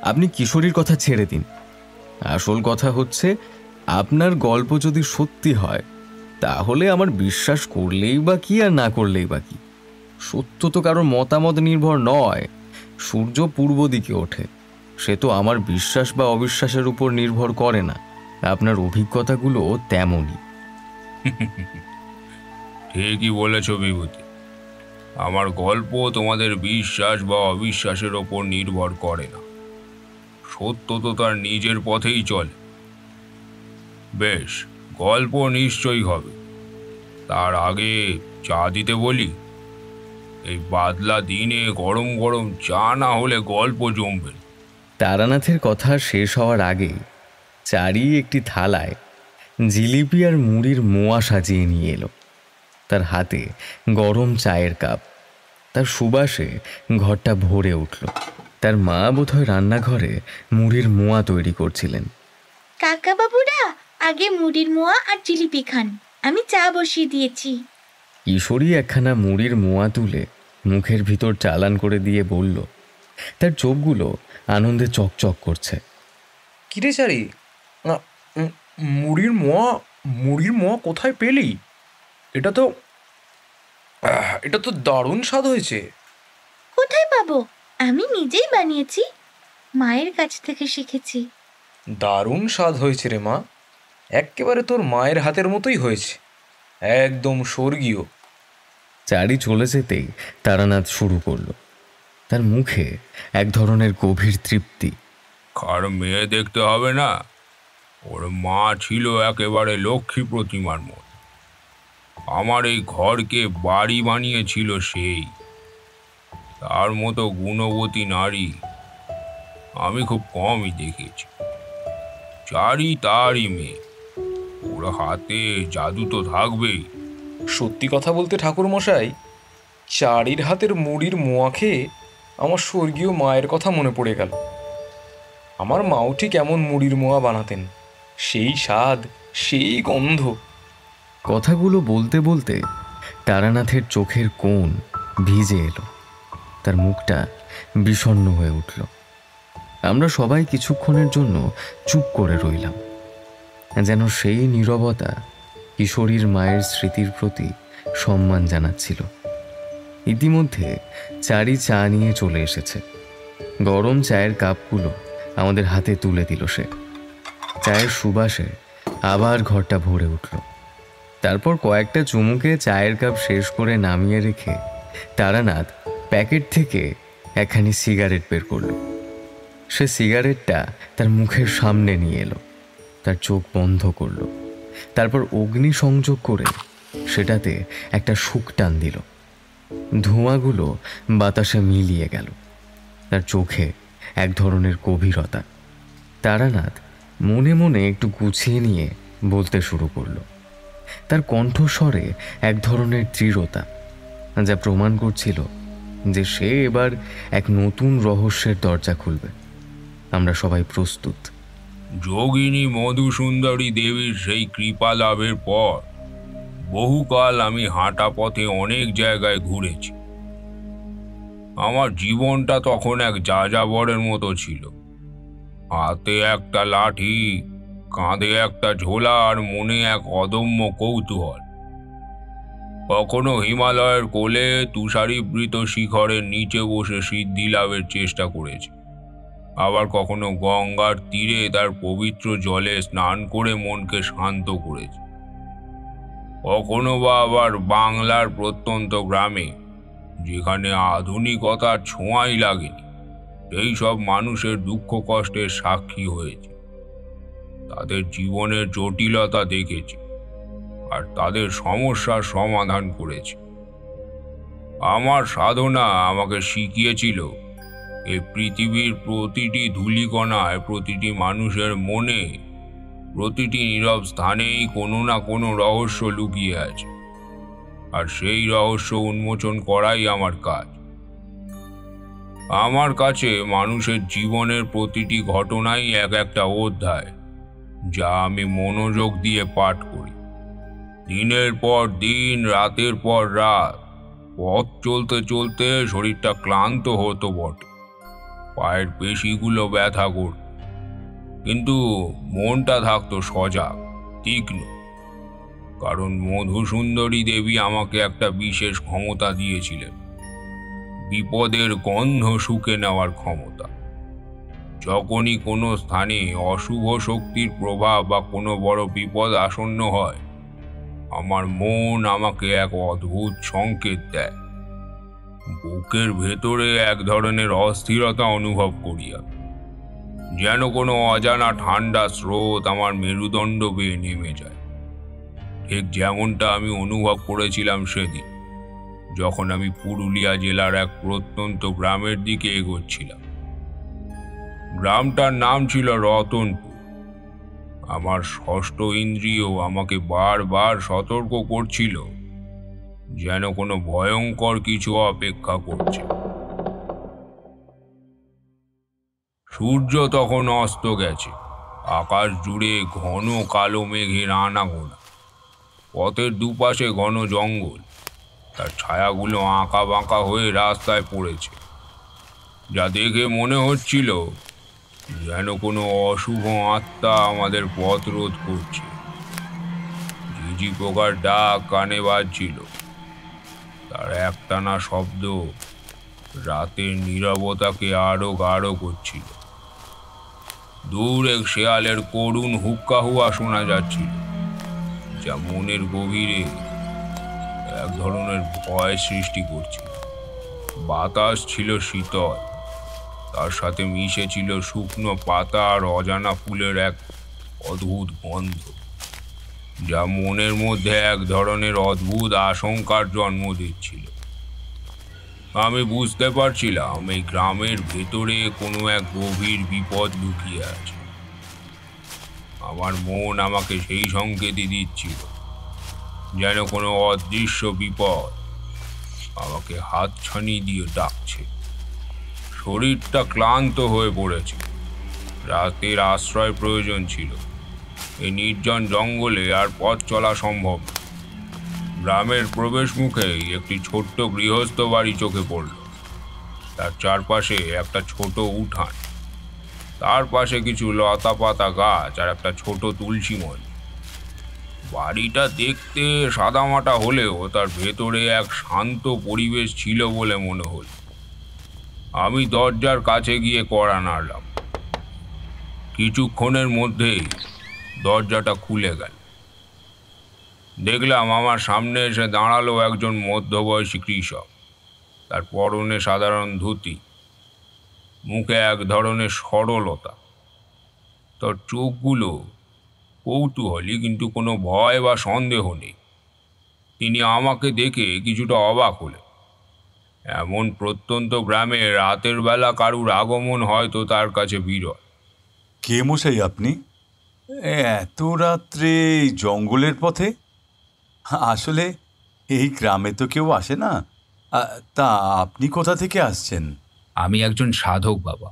আপনি কিশোরীর কথা ছেড়ে দিন। আসল কথা হচ্ছে, আপনার গল্প যদি সত্যি হয় তাহলে আমার বিশ্বাস করলেই বা কি আর না করলেই বা কি। সত্য তো কারোর মতামত নির্ভর নয়। সূর্য পূর্ব দিকে ওঠে, সে তো আমার বিশ্বাস বা অবিশ্বাসের উপর নির্ভর করে না। আপনার অভিজ্ঞতাগুলো তেমনই। ঠিকই বলেছ বিভূতি। আমার গল্প তোমাদের বিশ্বাস বা অবিশ্বাসের ওপর নির্ভর করে না। সত্য তো তার নিজের পথেই চলে। বেশ, গল্প নিশ্চয়ই হবে। তার আগে চা দিতে বলি। এই বাদলা দিনে গরম গরম চা না হলে গল্প জমবে। তারানাথের কথা শেষ হওয়ার আগেই চারি একটি থালায় জিলিপি আর মুড়ির মোয়া সাজিয়ে নিয়ে এলো। তার হাতে গরম চায়ের কাপ। তার সুবাসে ঘরটা ভরে উঠল। তার মা বোধহয় রান্নাঘরে মুড়ির মোয়া তৈরি করছিলেন। কাকা বাবুরা, আগে মুড়ির মোয়া আর জিলিপি খান, আমি চা বসিয়ে দিয়েছি। কিশোরী একখানা মুড়ির মোয়া তুলে মুখের ভিতর চালান করে দিয়ে বলল, তার চোখগুলো আনন্দে চকচক করছে। কিরে চারি, মুড়ির মোয়া কোথায় পেলি? এটা তো দারুণ স্বাদ হয়েছে। কোথায় পাবো? আমি নিজেই বানিয়েছি, মায়ের কাছ থেকে শিখেছি। দারুণ স্বাদ হয়েছে রে মা, এক্কেবারে তোর মায়ের হাতের মতোই হয়েছে, একদম স্বর্গীয়। চারি চলে যেতেই তারানাথ শুরু করলো। তার মুখে এক ধরনের গভীর তৃপ্তি। কার মেয়ে দেখতে হবে না, ওর মা ছিল একেবারে লক্ষ্মী প্রতিমার মতো। আমার এই ঘরকে বাড়ি বানিয়েছিল সেই। তার মতো গুণবতী নারী আমি খুব কমই দেখেছি। চারি তারই মেয়ে, ওর হাতে জাদু তো থাকবেই। সত্যি কথা বলতে ঠাকুরমশাই, চারির হাতের মুড়ির মোয়া খেয়ে আমার স্বর্গীয় মায়ের কথা মনে পড়ে গেল। আমার মাও ঠিক এমন মুড়ির মোয়া বানাতেন, সেই স্বাদ, সেই গন্ধ। কথাগুলো বলতে বলতে তারানাথের চোখের কোণ ভিজে এলো। তার মুখটা বিষণ্ণ হয়ে উঠল। আমরা সবাই কিছুক্ষণের জন্য চুপ করে রইলাম, যেন সেই নীরবতা কিশোরীর মায়ের স্মৃতির প্রতি সম্মান জানাচ্ছিল। ইতিমধ্যে চারি চা নিয়ে চলে এসেছে। গরম চায়ের কাপগুলো আমাদের হাতে তুলে দিল সে। চায়ের সুবাসে আবার ঘরটা ভরে উঠল। তারপর কয়েকটা চুমুকে চায়ের কাপ শেষ করে নামিয়ে রেখে তারানাথ প্যাকেট থেকে একখানি সিগারেট বের করল। সে সিগারেটটা তার মুখের সামনে নিয়ে এলো, তার চোখ বন্ধ করল। তারপর অগ্নি সংযোগ করে সেটাতে একটা শুক টান দিল। ধোঁয়াগুলো বাতাসে মিলিয়ে গেল। তার চোখে এক ধরনের গভীরতা। তারানাথ মনে মনে একটু গুছিয়ে নিয়ে বলতে শুরু করল। তার কণ্ঠস্বরে এক ধরনের দৃঢ়তা, যা প্রমাণ করছিল যে সে এবার এক নতুন রহস্যের দরজা খুলবে। আমরা সবাই প্রস্তুত। যোগিনী মধুসুন্দরী দেবীর সেই কৃপা লাভের পর বহুকাল আমি হাঁটা পথে অনেক জায়গায় ঘুরেছি। আমার জীবনটা তখন এক যাযাবরের মতো ছিল। হাতে একটা লাঠি, কাঁধে একটা ঝোলা, আর মনে এক অদম্য কৌতূহল। কখনো হিমালয়ের কোলে তুষারীবৃত শিখরের নিচে বসে সিদ্ধি লাভের চেষ্টা করেছি, আবার কখনো গঙ্গার তীরে তার পবিত্র জলে স্নান করে মনকে শান্ত করেছি। কখনো বা আবার বাংলার প্রত্যন্ত গ্রামে, যেখানে আধুনিকতার ছোঁয়াই লাগেনি, এই সব মানুষের দুঃখ কষ্টের সাক্ষী হয়েছে। তাদের জীবনের জটিলতা দেখেছি আর তাদের সমস্যার সমাধান করেছি। আমার সাধনা আমাকে শিখিয়েছিল এই পৃথিবীর প্রতিটি ধূলিকণায়, প্রতিটি মানুষের মনে, প্রতিটি নীরব স্থানেই কোনো না কোনো রহস্য লুকিয়ে আছে, আর সেই রহস্য উন্মোচন করাই আমার কাজ। আমার কাছে মানুষের জীবনের প্রতিটি ঘটনাই এক একটা অধ্যায়, যা আমি মনোযোগ দিয়ে পাঠ করি। দিনের পর দিন, রাতের পর রাত পথ চলতে চলতে শরীরটা ক্লান্ত হতো বটে, পায়ের পেশিগুলো ব্যথা করত, কিন্তু মনটা থাকতো সজাগ, তীক্ষ্ণ। কারণ মধুসুন্দরী দেবী আমাকে একটা বিশেষ ক্ষমতা দিয়েছিলেন, বিপদের গন্ধ শুঁকে নেওয়ার ক্ষমতা। যখনই কোনো স্থানে অশুভ শক্তির প্রভাব বা কোনো বড় বিপদ আসন্ন হয়, আমার মন আমাকে এক অদ্ভুত সংকেত দেয়। বুকের ভেতরে এক ধরনের অস্থিরতা অনুভব করিয়া, যেন কোনো অজানা ঠান্ডা স্রোত আমার মেরুদণ্ড বেয়ে নেমে যায়। ঠিক যেমনটা আমি অনুভব করেছিলাম সেদিন, যখন আমি পুরুলিয়া জেলার এক প্রত্যন্ত গ্রামের দিকে এগোচ্ছিলাম। গ্রামটার নাম ছিল রতনপুর। আমার ষষ্ঠ ইন্দ্রিয় আমাকে বারবার সতর্ক করছিল, যেন কোনো ভয়ঙ্কর কিছু অপেক্ষা করছে। সূর্য তখন অস্ত গেছে, আকাশ জুড়ে ঘন কালো মেঘের আনাগোনা। পথের দুপাশে ঘন জঙ্গল, তার ছায়াগুলো আঁকা বাঁকা হয়ে রাস্তায় পড়েছে, যা দেখে মনে হচ্ছিল যেন কোনো অশুভ আত্মা আমাদের পথ রোধ করছে। ঝিঝি পোকার ডাক কানে বাজছিল, তার একটানা শব্দ রাতের নীরবতাকে আরো গাঢ় করছিল। দূর এক শেয়ালের করুণ হুক্কা হুয়া শোনা যাচ্ছিল, যা মনের গভীরে এক ধরনের ভয় সৃষ্টি করছিল। বাতাস ছিল শীতল, তার সাথে মিশে ছিল শুকনো পাতা আর অজানা ফুলের এক অদ্ভুত গন্ধ, যা মনের মধ্যে এক ধরনের অদ্ভুত আশঙ্কার জন্ম দিচ্ছিল। আমি বুঝতে পারছিলাম এই গ্রামের ভেতরে কোনো এক গভীর বিপদ লুকিয়ে আছে। আমার মন আমাকে সেই সংকেতই দিচ্ছিল, যেন কোনো অদৃশ্য বিপদ আমাকে হাতছানি দিয়ে ডাকছে। শরীরটা ক্লান্ত হয়ে পড়েছে, রাতের আশ্রয় প্রয়োজন ছিল। এই নির্জন জঙ্গলে আর পথ চলা সম্ভব না। গ্রামের প্রবেশ মুখেই একটি ছোট্ট গৃহস্থ বাড়ি চোখে পড়ল। তার চারপাশে একটা ছোট উঠান, তার পাশে কিছু লতা পাতা গাছ আর একটা ছোট তুলসী মঞ্চ। বাড়িটা দেখতে সাদামাটা হলেও তার ভেতরে এক শান্ত পরিবেশ ছিল বলে মনে হল। আমি দরজার কাছে গিয়ে কড়া নাড়লাম। কিছুক্ষণের মধ্যেই দরজাটা খুলে গেল। দেখলাম আমার সামনে এসে দাঁড়ালো একজন মধ্যবয়সী কৃষক। তার পরনে সাধারণ ধুতি, মুখে এক ধরনের সরলতা। তার চোখগুলো কৌতূহলী, কিন্তু কোনো ভয় বা সন্দেহ নেই। তিনি আমাকে দেখে কিছুটা অবাক হলেন। এমন প্রত্যন্ত গ্রামে রাতের বেলা কারুর আগমন হয়তো তার কাছে বিরল। কে মশাই আপনি? এত রাত্রে এই জঙ্গলের পথে? আসলে এই গ্রামে তো কেউ আসে না। তা আপনি কোথা থেকে আসছেন? আমি একজন সাধক বাবা।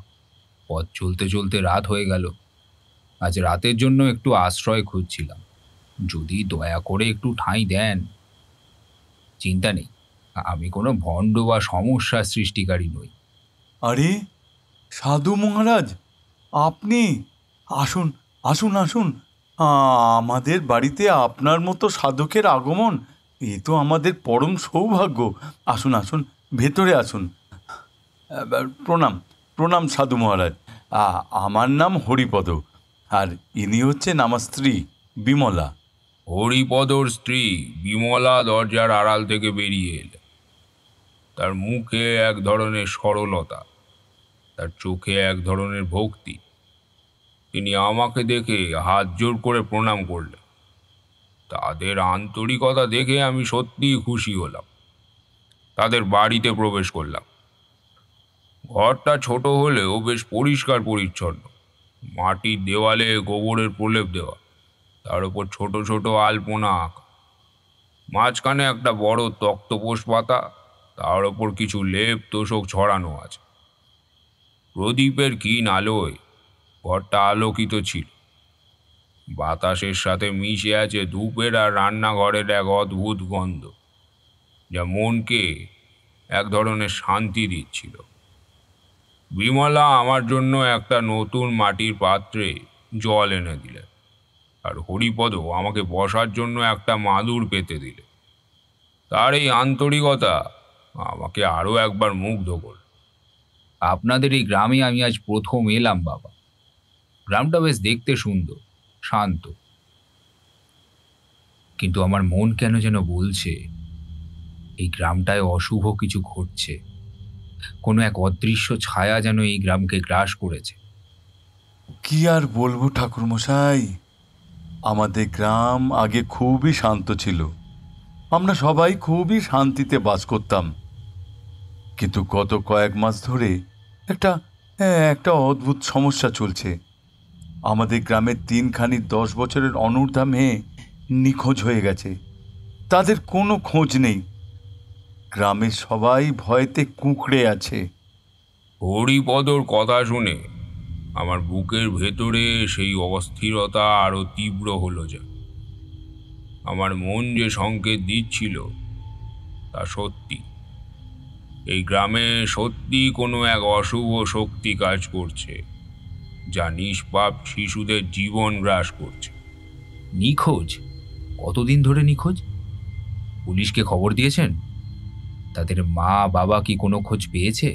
পথ চলতে চলতে রাত হয়ে গেল। আজ রাতের জন্য একটু আশ্রয় খুঁজছিলাম, যদি দয়া করে একটু ঠাঁই দেন। চিন্তা নেই, আমি কোনো ভণ্ড বা সমস্যা সৃষ্টিকারী নই। আরে সাধু মহারাজ, আপনি আসুন আসুন আসুন। আমাদের বাড়িতে আপনার মতো সাধকের আগমন, এ তো আমাদের পরম সৌভাগ্য। আসুন আসুন, ভেতরে আসুন। প্রণাম প্রণাম সাধু মহারাজ। আমার নাম হরিপদ, আর ইনি হচ্ছেন আমার স্ত্রী বিমলা। হরিপদর স্ত্রী বিমলা দরজার আড়াল থেকে বেরিয়ে এলেন। তার মুখে এক ধরনের সরলতা, তার চোখে এক ধরনের ভক্তি। তিনি আমাকে দেখে হাত জোর করে প্রণাম করলেন। তাদের আন্তরিকতা দেখে আমি সত্যিই খুশি হলাম। তাদের বাড়িতে প্রবেশ করলাম। ঘরটা ছোট হলেও বেশ পরিষ্কার পরিচ্ছন্ন। মাটির দেওয়ালে গোবরের প্রলেপ দেওয়া, তার উপর ছোট ছোট আলপনা আঁকা। মাঝখানে একটা বড় তক্তপোষ পাতা, তার ওপর কিছু লেপ তোষক ছড়ানো আছে। প্রদীপের ক্ষীণ আলোয় ঘরটা আলোকিত ছিল। বাতাসের সাথে মিশে আছে ধূপের আর রান্নাঘরের এক অদ্ভুত গন্ধ, যা মনকে এক ধরনের শান্তি দিচ্ছিল। বিমলা আমার জন্য একটা নতুন মাটির পাত্রে জল এনে দিলেন, আর হরিপদ আমাকে বসার জন্য একটা মাদুর পেতে দিলে। তার এই আন্তরিকতা আমাকে আরও একবার মুগ্ধ করল। আপনাদের এই গ্রামে আমি আজ প্রথম এলাম বাবা। গ্রামটা বেশ দেখতে সুন্দর, শান্ত, কিন্তু আমার মন কেন যেন বলছে এই গ্রামটায় অশুভ কিছু ঘটছে। কোনো এক অদৃশ্য ছায়া যেন এই গ্রামকে গ্রাস করেছে। কি আর বলবো ঠাকুরমশাই, আমাদের গ্রাম আগে খুবই শান্ত ছিল। আমরা সবাই খুবই শান্তিতে বাস করতাম। কিন্তু গত কয়েক মাস ধরে একটা একটা অদ্ভুত সমস্যা চলছে। আমাদের গ্রামের 3খানি 10 বছরের অনূর্ধ্বা মেয়ে নিখোঁজ হয়ে গেছে। তাদের কোনো খোঁজ নেই। গ্রামের সবাই ভয়েতে কুঁকড়ে আছে। হরিপদর কথা শুনে আমার বুকের ভেতরে সেই অস্থিরতা আরও তীব্র হলো। যে আমার মন যে সংকেত দিচ্ছিল তা সত্যি। এই গ্রামে সত্যি কোনো এক অশুভ শক্তি কাজ করছে, যা নিষ্পাপ শিশুদের জীবন গ্রাস করছে। নিখোঁজ? কতদিন ধরে নিখোঁজ? পুলিশকে খবর দিয়েছেন? তাদের মা বাবা কি কোনো খোঁজ পেয়েছে?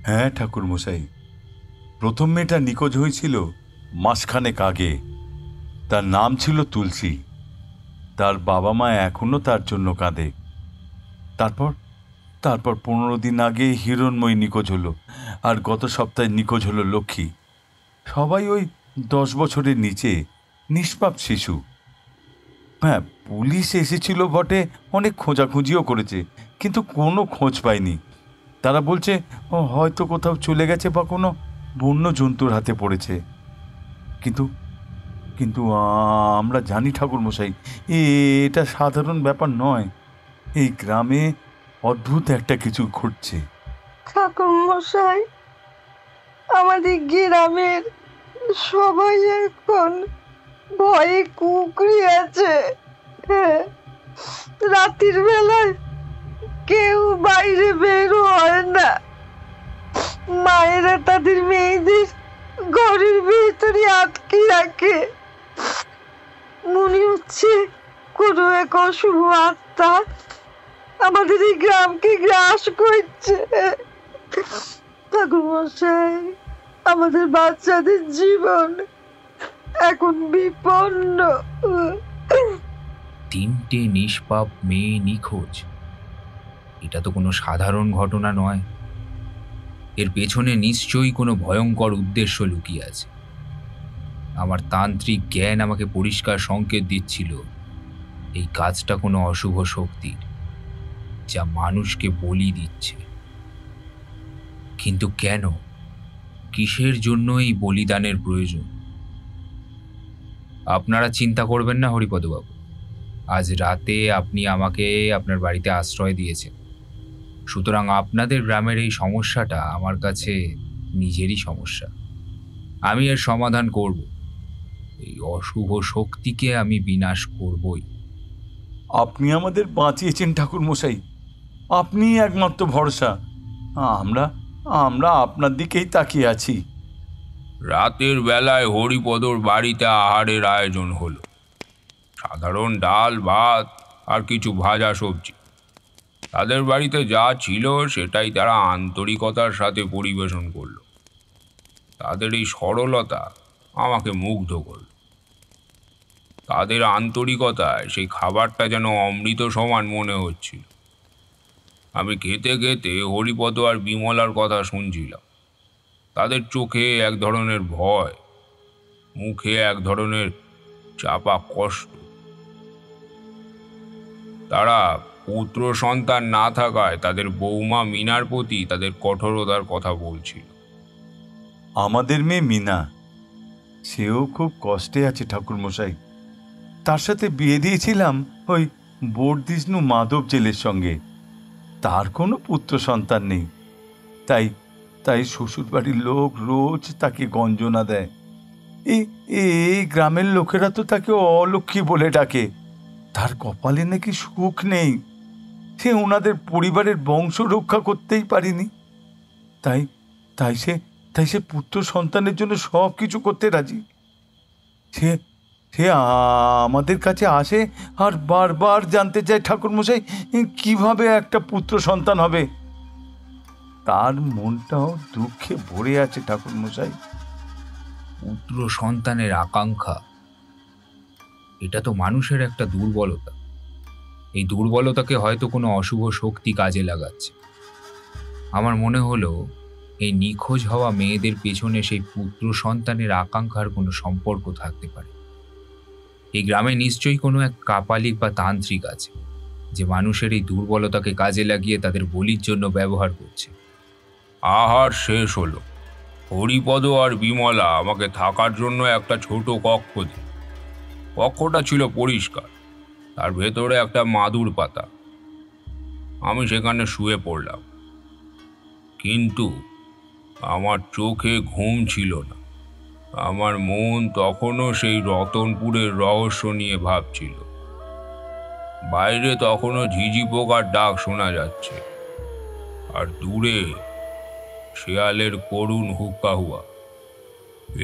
হ্যাঁ ঠাকুরমশাই, প্রথম মেয়েটা নিখোঁজ হয়েছিল মাসখানেক আগে। তার নাম ছিল তুলসী। তার বাবা মা এখনো তার জন্য কাঁদে। তারপর 15 দিন আগে হিরণময়ী নিখোঁজ হলো, আর গত সপ্তাহে নিখোঁজ হলো লক্ষ্মী। সবাই ওই 10 বছরের নিচে, নিষ্পাপ শিশু। হ্যাঁ, পুলিশ এসেছিল বটে, অনেক খোঁজাখুঁজিও করেছে, কিন্তু কোনো খোঁজ পায়নি। তারা বলছে হয়তো কোথাও চলে গেছে বা কোনো বন্য জন্তুর হাতে পড়েছে। কিন্তু কিন্তু আমরা জানি ঠাকুরমশাই, এটা সাধারণ ব্যাপার নয়। এই গ্রামে অদ্ভুত একটা কিছু ঘটছে। ঠাকুরমশাই, আমাদের গ্রামের সবাই এখন ভয়ে কুঁকড়ে আছে। রাতের বেলায় কেউ বাইরে বের হয় না। মায়েরা তাদের মেয়েদের ঘরের ভিতরে আটকে রাখে। মনে হচ্ছে কোনো এক অশুভ আত্মা আমাদের এই গ্রামকে গ্রাস করছে। ঠাকুরমশাই, আমাদের বাচ্চাদের জীবন এখন বিপন্ন। 3টে নিষ্পাপ মেয়ে নিখোঁজ, এটা তো কোনো সাধারণ ঘটনা নয়। এর পেছনে নিশ্চয়ই কোনো ভয়ঙ্কর উদ্দেশ্য লুকিয়ে আছে। আমার তান্ত্রিক জ্ঞান আমাকে পরিষ্কার সংকেত দিচ্ছিল এই কাজটা কোনো অশুভ শক্তির, যা মানুষকে বলি দিচ্ছে। কিন্তু কেন, কিসের জন্য এই বলিদানের প্রয়োজন? আপনারা চিন্তা করবেন না হরিপদবাবু। আজ রাতে আপনি আমাকে আপনার বাড়িতে আশ্রয় দিয়েছেন, সুতরাং আপনাদের গ্রামের এই সমস্যাটা আমার কাছে নিজেরই সমস্যা। আমি এর সমাধান করব। এই অশুভ শক্তিকে আমি বিনাশ করবই। আপনি আমাদের বাঁচিয়েছেন ঠাকুরমশাই, আপনি একমাত্র ভরসা। আমরা আমরা আপনার দিকেই তাকিয়ে আছি। রাতের বেলায় হরিপদর বাড়িতে আহারের আয়োজন হলো। সাধারণ ডাল, ভাত আর কিছু ভাজা সবজি। তাদের বাড়িতে যা ছিল সেটাই তারা আন্তরিকতার সাথে পরিবেশন করল। তাদের এই সরলতা আমাকে মুগ্ধ করল। তাদের আন্তরিকতায় সেই খাবারটা যেন অমৃত সমান মনে হচ্ছিল। আমি খেতে খেতে হরিপদ আর বিমলার কথা শুনছিলাম। তাদের চোখে এক ধরনের ভয়, মুখে এক ধরনের চাপা কষ্ট। তারা পুত্র সন্তান না থাকায় তাদের বৌমা মিনার প্রতি তাদের কঠোরতার কথা বলছিল। আমাদের মেয়ে মিনা, সেও খুব কষ্টে আছে ঠাকুরমশাই। তার সাথে বিয়ে দিয়েছিলাম ওই বর্দিষ্ণু মাধব জেলের সঙ্গে। তার কোনো পুত্র সন্তান নেই, তাই শ্বশুরবাড়ির লোক রোজ তাকে গঞ্জনা দেয়। এই এই গ্রামের লোকেরা তো তাকে অলক্ষ্মী বলে ডাকে। তার কপালে নাকি সুখ নেই, সে ওনাদের পরিবারের বংশ রক্ষা করতেই পারেনি। তাই তাই সে তাই সে পুত্র সন্তানের জন্য সব কিছু করতে রাজি। সে সে আমাদের কাছে আসে আর বারবার জানতে চায়, ঠাকুরমশাই কিভাবে একটা পুত্র সন্তান হবে। তার মনটাও দুঃখে ভরে আছে ঠাকুরমশাই। পুত্র সন্তানের আকাঙ্ক্ষা, এটা তো মানুষের একটা দুর্বলতা। এই দুর্বলতাকে হয়তো কোনো অশুভ শক্তি কাজে লাগাচ্ছে। আমার মনে হলো এই নিখোঁজ হওয়া মেয়েদের পেছনে সেই পুত্র সন্তানের আকাঙ্ক্ষার কোনো সম্পর্ক থাকতে পারে। এই গ্রামে নিশ্চয়ই কোনো এক কাপালিক বা তান্ত্রিক আছে, যে মানুষের এই দুর্বলতাকে কাজে লাগিয়ে তাদের বলির জন্য ব্যবহার করছে। আহার শেষ হলো। হরিপদ আর বিমলা আমাকে থাকার জন্য একটা ছোট কক্ষ দিল। কক্ষটা ছিল পরিষ্কার, তার ভেতরে একটা মাদুর পাতা। আমি সেখানে শুয়ে পড়লাম, কিন্তু আমার চোখে ঘুম ছিল না। আমার মন তখনও সেই রতনপুরের রহস্য নিয়ে ভাবছিল। বাইরে তখনও ঝিঝি পোকার ডাক শোনা যাচ্ছে, আর দূরে শেয়ালের করুণ হুক্কাহুয়া।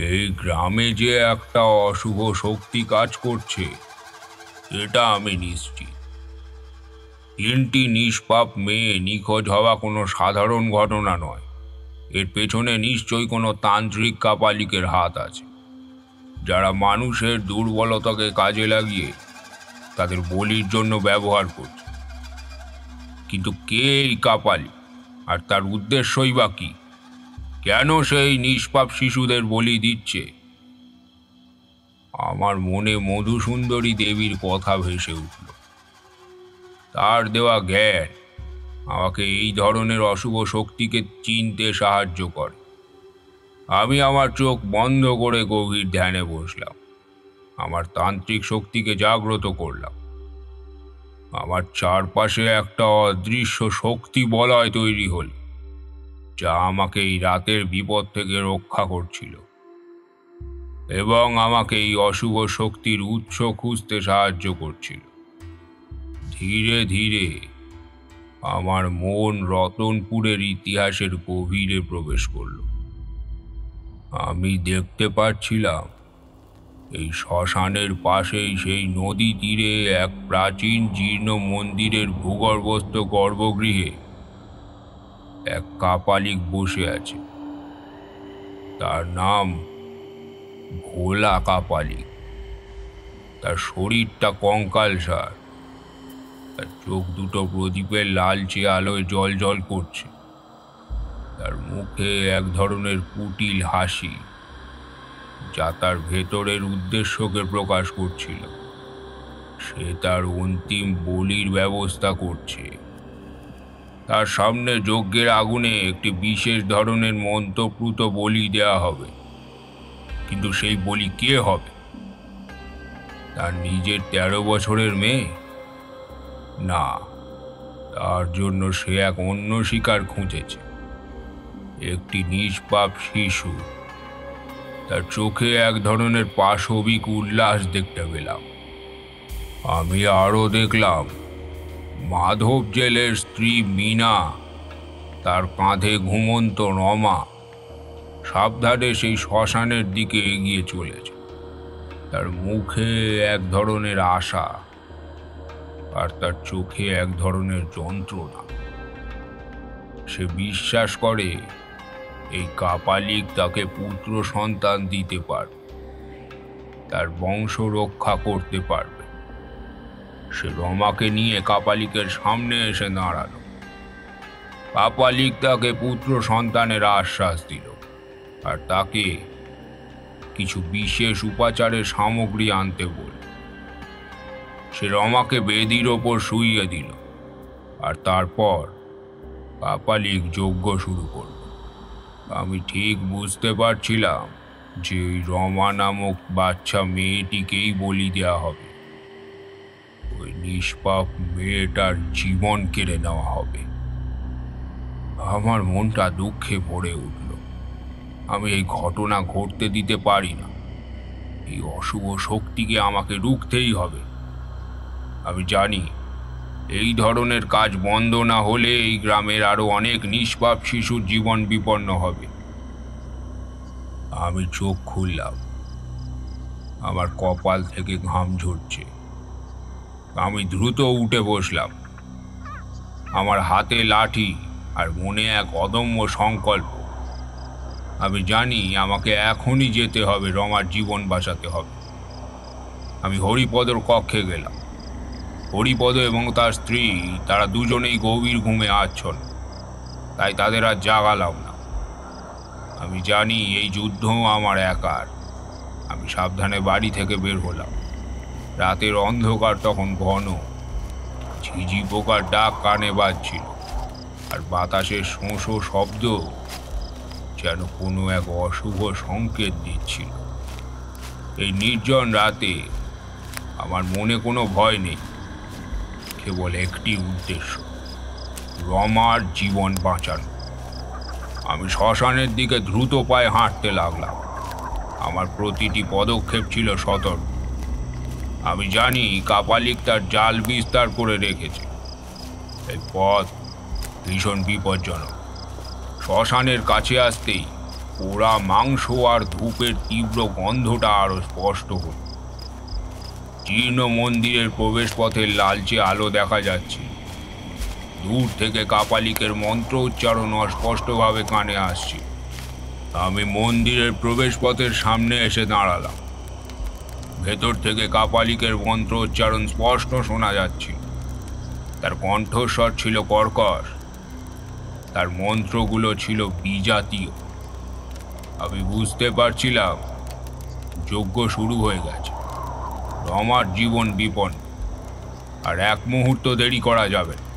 এই গ্রামে যে একটা অশুভ শক্তি কাজ করছে, এটা আমি নিশ্চিত। 3টি নিষ্পাপ মেয়ে নিখোঁজ হওয়া কোনো সাধারণ ঘটনা নয়। এর পেছনে নিশ্চয়ই কোনো তান্ত্রিক কাপালিকের হাত আছে, যারা মানুষের দুর্বলতাকে কাজে লাগিয়ে তাদের বলির জন্য ব্যবহার করছে। কিন্তু কে এই কাপালিক, আর তার উদ্দেশ্যই বা কি? কেন সেই নিষ্পাপ শিশুদের বলি দিচ্ছে? আমার মনে মধুসুন্দরী দেবীর কথা ভেসে উঠল। তার দেওয়া জ্ঞান আমাকে এই ধরনের অশুভ শক্তিকে চিনতে সাহায্য করে। আমি আমার চোখ বন্ধ করে গভীর ধ্যানে বসলাম। আমার তান্ত্রিক শক্তিকে জাগ্রত করলাম। আমার চারপাশে একটা অদৃশ্য শক্তি বলয় তৈরি হল, যা আমাকে এই রাতের বিপদ থেকে রক্ষা করছিল এবং আমাকে এই অশুভ শক্তির উৎস খুঁজতে সাহায্য করছিল। ধীরে ধীরে আমার মন রতনপুরের ইতিহাসের গভীরে প্রবেশ করল। আমি দেখতে পাচ্ছিলাম এই শ্মশানের পাশেই সেই নদী তীরে এক প্রাচীন জীর্ণ মন্দিরের ভূগর্ভস্থ গর্ভগৃহে এক কাপালিক বসে আছে। তার নাম ভোলা কাপালিক। তার শরীরটা কঙ্কালসার, তার চোখ দুটো প্রদীপের লালচে আলোয় জ্বলজ্বল করছে। তার মুখে এক ধরনের কুটিল হাসি, যা তার ভেতরের উদ্দেশ্যকে প্রকাশ করছিল। সে তার অন্তিম বলির ব্যবস্থা করছে। তার সামনে যজ্ঞের আগুনে একটি বিশেষ ধরনের মন্ত্রপ্রুত বলি দেয়া হবে। কিন্তু সেই বলি কে হবে? তার নিজের 13 বছরের মেয়ে? না, তার জন্য সে এক অন্য শিকার খুঁজেছে, একটি নিষ্পাপ শিশু। তার চোখে এক ধরনের পাশবিক উল্লাস দেখতে পেলাম। আমি আরও দেখলাম মাধব জেলের স্ত্রী মিনা, তার কাঁধে ঘুমন্ত রমা সাবধানে সেই শ্মশানের দিকে এগিয়ে চলেছে। তার মুখে এক ধরনের আশা, আর তার চোখে এক ধরনের যন্ত্রণা। সে বিশ্বাস করে এই কাপালিক তাকে পুত্র সন্তান দিতে পারবে, তার বংশ রক্ষা করতে পারবে। সে রমাকে নিয়ে কাপালিকের সামনে এসে দাঁড়ালো। কাপালিক তাকে পুত্র সন্তানের আশ্বাস দিল, আর তাকে কিছু বিশেষ উপাচারের সামগ্রী আনতে বলল। সে রমাকে বেদির ওপর শুইয়ে দিল, আর তারপর কাপালিক যজ্ঞ শুরু করল। আমি ঠিক বুঝতে পারছিলাম যে ওই রমা নামক বাচ্চা মেয়েটিকেই বলি দেওয়া হবে। ওই নিষ্পাপ মেয়েটার জীবন কেড়ে নেওয়া হবে। আমার মনটা দুঃখে ভরে উঠল। আমি এই ঘটনা ঘটতে দিতে পারি না। এই অশুভ শক্তিকে আমাকে রুখতেই হবে। আমি জানি এই ধরনের কাজ বন্ধ না হলে এই গ্রামের আরো অনেক নিষ্পাপ শিশুর জীবন বিপন্ন হবে। আমি চোখ খুললাম, আমার কপাল থেকে ঘাম ঝরছে। আমি দ্রুত উঠে বসলাম, আমার হাতে লাঠি আর মনে এক অদম্য সংকল্প। আমি জানি আমাকে এখনই যেতে হবে, রমার জীবন বাঁচাতে হবে। আমি হরিপদর কক্ষে গেলাম। হরিপদ এবং তার স্ত্রী তারা দুজনেই গভীর ঘুমে আচ্ছন্ন, তাই তাদের আর জাগালাম না। আমি জানি এই যুদ্ধ আমার একার। আমি সাবধানে বাড়ি থেকে বের হলাম। রাতের অন্ধকার তখন ঘন, ঝিঝি পোকার ডাক কানে বাজছিল, আর বাতাসের শোঁ শব্দ যেন কোনো এক অশুভ সংকেত দিচ্ছিল। এই নির্জন রাতে আমার মনে কোনো ভয় নেই, কেবল একটি উদ্দেশ্য, রমার জীবন বাঁচানো। আমি শ্মশানের দিকে দ্রুত পায়ে হাঁটতে লাগলাম। আমার প্রতিটি পদক্ষেপ ছিল সতর্ক। আমি জানি কাপালিক তার জাল বিস্তার করে রেখেছে। এই পথ ভীষণ বিপজ্জনক। শ্মশানের কাছে আসতেই পোড়া মাংস আর ধূপের তীব্র গন্ধটা আরো স্পষ্ট হল। জীর্ণ মন্দিরের প্রবেশপথের লালচে আলো দেখা যাচ্ছে। দূর থেকে কাপালিকের মন্ত্র উচ্চারণ অস্পষ্টভাবে কানে আসছে। আমি মন্দিরের প্রবেশপথের সামনে এসে দাঁড়ালাম। ভেতর থেকে কাপালিকের মন্ত্র উচ্চারণ স্পষ্ট শোনা যাচ্ছে। তার কণ্ঠস্বর ছিল কর্কশ, তার মন্ত্রগুলো ছিল বিজাতীয়। আমি বুঝতে পারছিলাম যজ্ঞ শুরু হয়ে গেছে। রমার জীবন বিপন্ন, আর এক মুহূর্ত দেরি করা যাবে না।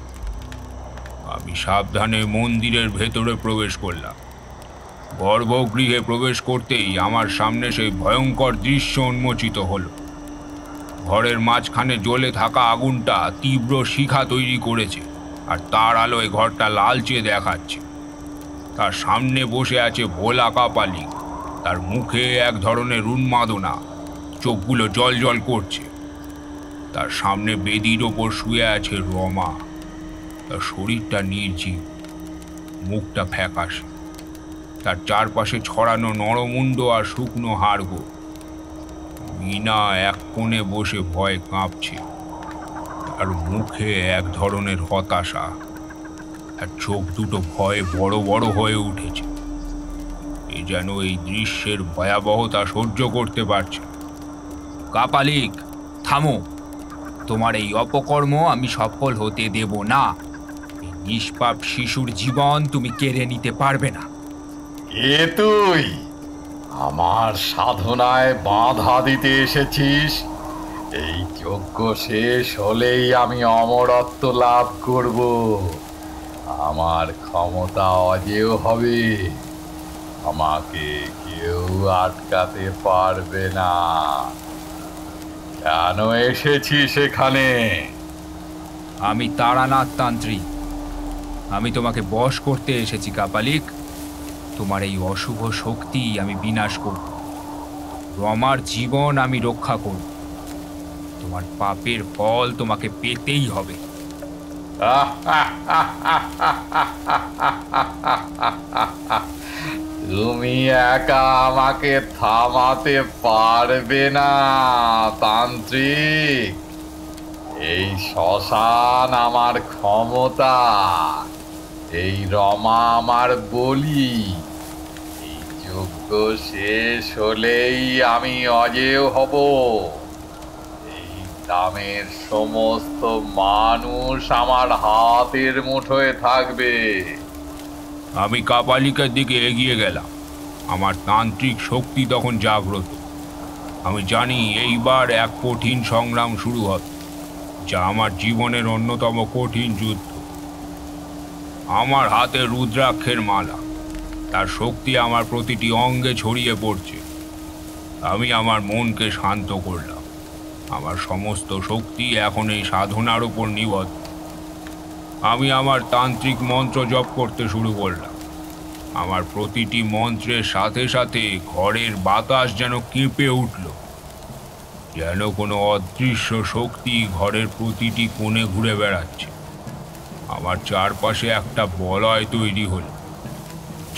আমি সাবধানে মন্দিরের ভেতরে প্রবেশ করলাম। গর্ভগৃহে প্রবেশ করতেই আমার সামনে সেই ভয়ঙ্কর দৃশ্য উন্মোচিত হলো। ঘরের মাঝখানে জ্বলে থাকা আগুনটা তীব্র শিখা তৈরি করেছে, আর তার আলোয় ঘরটা লালচে দেখাচ্ছে। তার সামনে বসে আছে ভোলা কাপালিক। তার মুখে এক ধরনের উন্মাদনা, চোখগুলো জল জল করছে। তার সামনে বেদির ওপর শুয়ে আছে রমা। তার শরীরটা নির্জীব, মুখটা ফ্যাকাশে। তার চারপাশে ছড়ানো নরমুণ্ড আর শুকনো হাড়গোড়। মিনা এক কোণে বসে ভয়ে কাঁপছে। তার মুখে এক ধরনের হতাশা, আর চোখ দুটো ভয়ে বড় বড় হয়ে উঠেছে। এ যেন এই দৃশ্যের ভয়াবহতা সহ্য করতে পারছে। কাপালিক, থামো। তোমার এই অপকর্ম আমি সফল হতে দেব না। এই নিষ্পাপ শিশুর জীবন তুমি কেড়ে নিতে পারবে না। এ তুই আমার সাধনায় বাধা দিতে এসেছিস? এই যজ্ঞ শেষ হলেই আমি অমরত্ব লাভ করব। আমার ক্ষমতা অজেয় হবে। আমাকে কেউ আটকাতে পারবে না। কেন এসেছিস এখানে? আমি তারানাথ তান্ত্রিক। আমি তোমাকে বশ করতে এসেছি কাপালিক। তোমার এই অশুভ শক্তি আমি বিনাশ করব। রমার জীবন আমি রক্ষা করব। তোমার পাপের ফল তোমাকে পেতেই হবে। তুমি একা আমাকে থামাতে পারবে না তান্ত্রিক। এই শ্মশান আমার ক্ষমতা, এই রমা আমার বলি। এই যজ্ঞ শেষ হলেই আমি অজেয় হব। এই গ্রামের সমস্ত মানুষ আমার হাতের মুঠোয় থাকবে। আমি কাপালিকের দিকে এগিয়ে গেলাম। আমার তান্ত্রিক শক্তি তখন জাগ্রত। আমি জানি এইবার এক কঠিন সংগ্রাম শুরু হবে, যা আমার জীবনের অন্যতম কঠিন যুদ্ধ। আমার হাতে রুদ্রাক্ষের মালা, তার শক্তি আমার প্রতিটি অঙ্গে ছড়িয়ে পড়ছে। আমি আমার মনকে শান্ত করলাম। আমার সমস্ত শক্তি এখন এই সাধনার উপর নিবদ্ধ। আমি আমার তান্ত্রিক মন্ত্র জপ করতে শুরু করলাম। আমার প্রতিটি মন্ত্রের সাথে সাথে ঘরের বাতাস যেন কেঁপে উঠল। যেন কোনো অদৃশ্য শক্তি ঘরের প্রতিটি কোণে ঘুরে বেড়াচ্ছে। আমার চারপাশে একটা বলয় তৈরি হলো,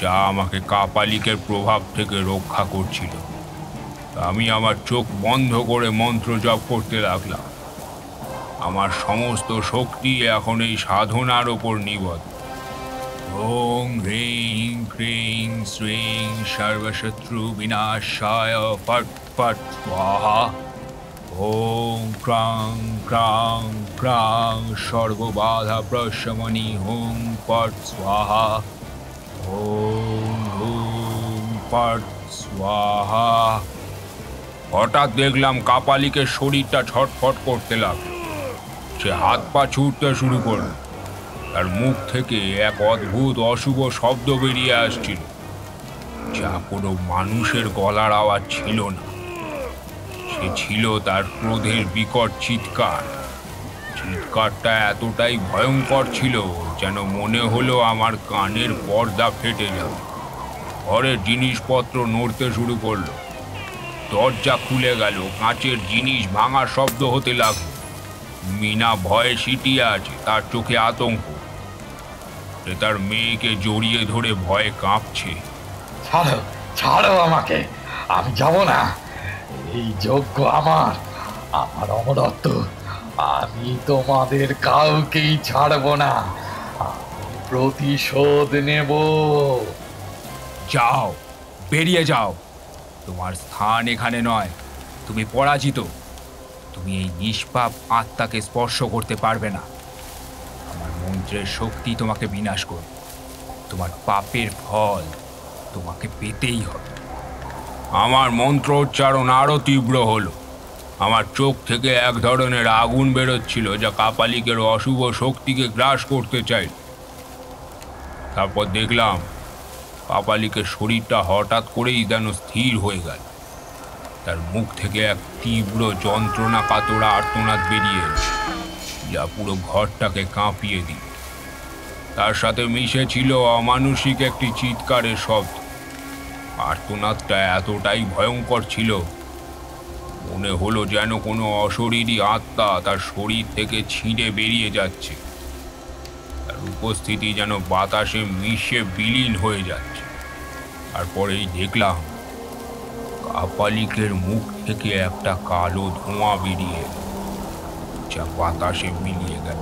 যা আমাকে কাপালিকের প্রভাব থেকে রক্ষা করছিল। আমি আমার চোখ বন্ধ করে মন্ত্র জপ করতে লাগলাম। আমার সমস্ত শক্তি এখন এই সাধনার ওপর নিবদ্ধ। ওং হ্রিং ক্রিং শ্রিং সর্বশত্রু বিনাশায় ফট ফট স্বাহা। ওং ক্রাং ক্রাং ক্রাং সর্ববাধা প্রশমনি হুং ফট স্বাহা। ওং হুং ফট স্বাহা। হঠাৎ দেখলাম কাপালিকের শরীরটা ছটফট করতে লাগলো। সে হাত পা ছুটতে শুরু করল। তার মুখ থেকে এক অদ্ভুত অশুভ শব্দ বেরিয়ে আসছিল, যা কোনো মানুষের গলার আওয়াজ ছিল না। সে ছিল তার ক্রোধের বিকট চিৎকার। চিৎকারটা এতটাই ভয়ঙ্কর ছিল যেন মনে হলো আমার কানের পর্দা ফেটে যাবে। ঘরের জিনিসপত্র নড়তে শুরু করলো। দরজা খুলে গেল, কাঁচের জিনিস ভাঙার শব্দ হতে লাগলো। মিনা ভয়ে সিটিয়ে আছে, তার চোখে আতঙ্ক। সে তার মেয়েকে জড়িয়ে ধরে ভয়ে কাঁপছে। ছাড়ো, ছাড়ো আমাকে, আমি যাব না। এই যজ্ঞ আমার, আমার অমরত্ব। আমি তোমাদের কাউকেই ছাড়বো না। আমি প্রতিশোধ নেব। যাও, বেরিয়ে যাও। তোমার স্থান এখানে নয়। তুমি পরাজিত। তুমি এই নিষ্পাপ আত্মাকে স্পর্শ করতে পারবে না। আমার মন্ত্রের শক্তি তোমাকে বিনাশ করবে। তোমার পাপের ফল তোমাকে পেতেই হবে। আমার মন্ত্র উচ্চারণ আরো তীব্র হলো। আমার চোখ থেকে এক ধরনের আগুন বেরোচ্ছিল, যা কাপালিকের অশুভ শক্তিকে গ্রাস করতে চাই। তারপর দেখলাম কাপালিকের শরীরটা হঠাৎ করেই যেন স্থির হয়ে গেল। তার মুখ থেকে এক তীব্র যন্ত্রণা কাতরা আর্তনাদ বেরিয়ে এলো, যা পুরো ঘরটাকে কাঁপিয়ে দিল। তার সাথে মিশে ছিল অমানুষিক একটি চিৎকারের শব্দ। আর্তনাদটা এতটাই ভয়ঙ্কর ছিল, মনে হলো যেন কোনো অশরীরী আত্মা তার শরীর থেকে ছিঁড়ে বেরিয়ে যাচ্ছে। তার উপস্থিতি যেন বাতাসে মিশে বিলীন হয়ে যাচ্ছে। তারপরেই দেখলাম কাপালিকের মুখ থেকে একটা কালো ধোঁয়া বেরিয়ে এলো, যা বাতাসে মিলিয়ে গেল।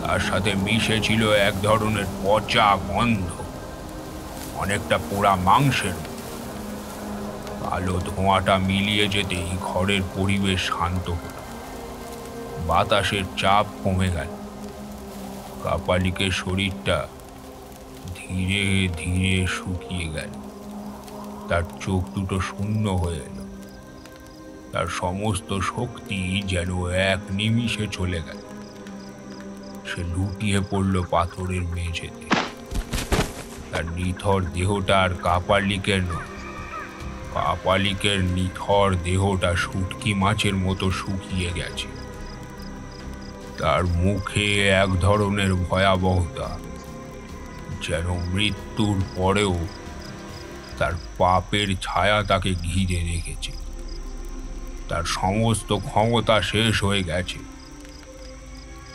তার সাথে মিশে ছিল এক ধরনের পচা গন্ধ, অনেকটা পোড়া মাংসের। কালো ধোঁয়াটা মিলিয়ে যেতেই ঘরের পরিবেশ শান্ত হল। বাতাসের চাপ কমে গেল। কাপালিকের শরীরটা ধীরে ধীরে শুকিয়ে গেল। তার চোখ দুটো শূন্য হয়ে এলো। তার সমস্ত শক্তি যেন এক নিমিষে চলে গেল। সে লুটিয়ে পড়ল পাথরের মেঝেতে। তার নিথর দেহটা আর কাপালিকের নয়। কাপালিকের নিথর দেহটা শুটকি মাছের মতো শুকিয়ে গেছে। তার মুখে এক ধরনের ভয়াবহতা, যেন মৃত্যুর পরেও তার পাপের ছায়া তাকে ঘিরে রেখেছে। তার সমস্ত ক্ষমতা শেষ হয়ে গেছে।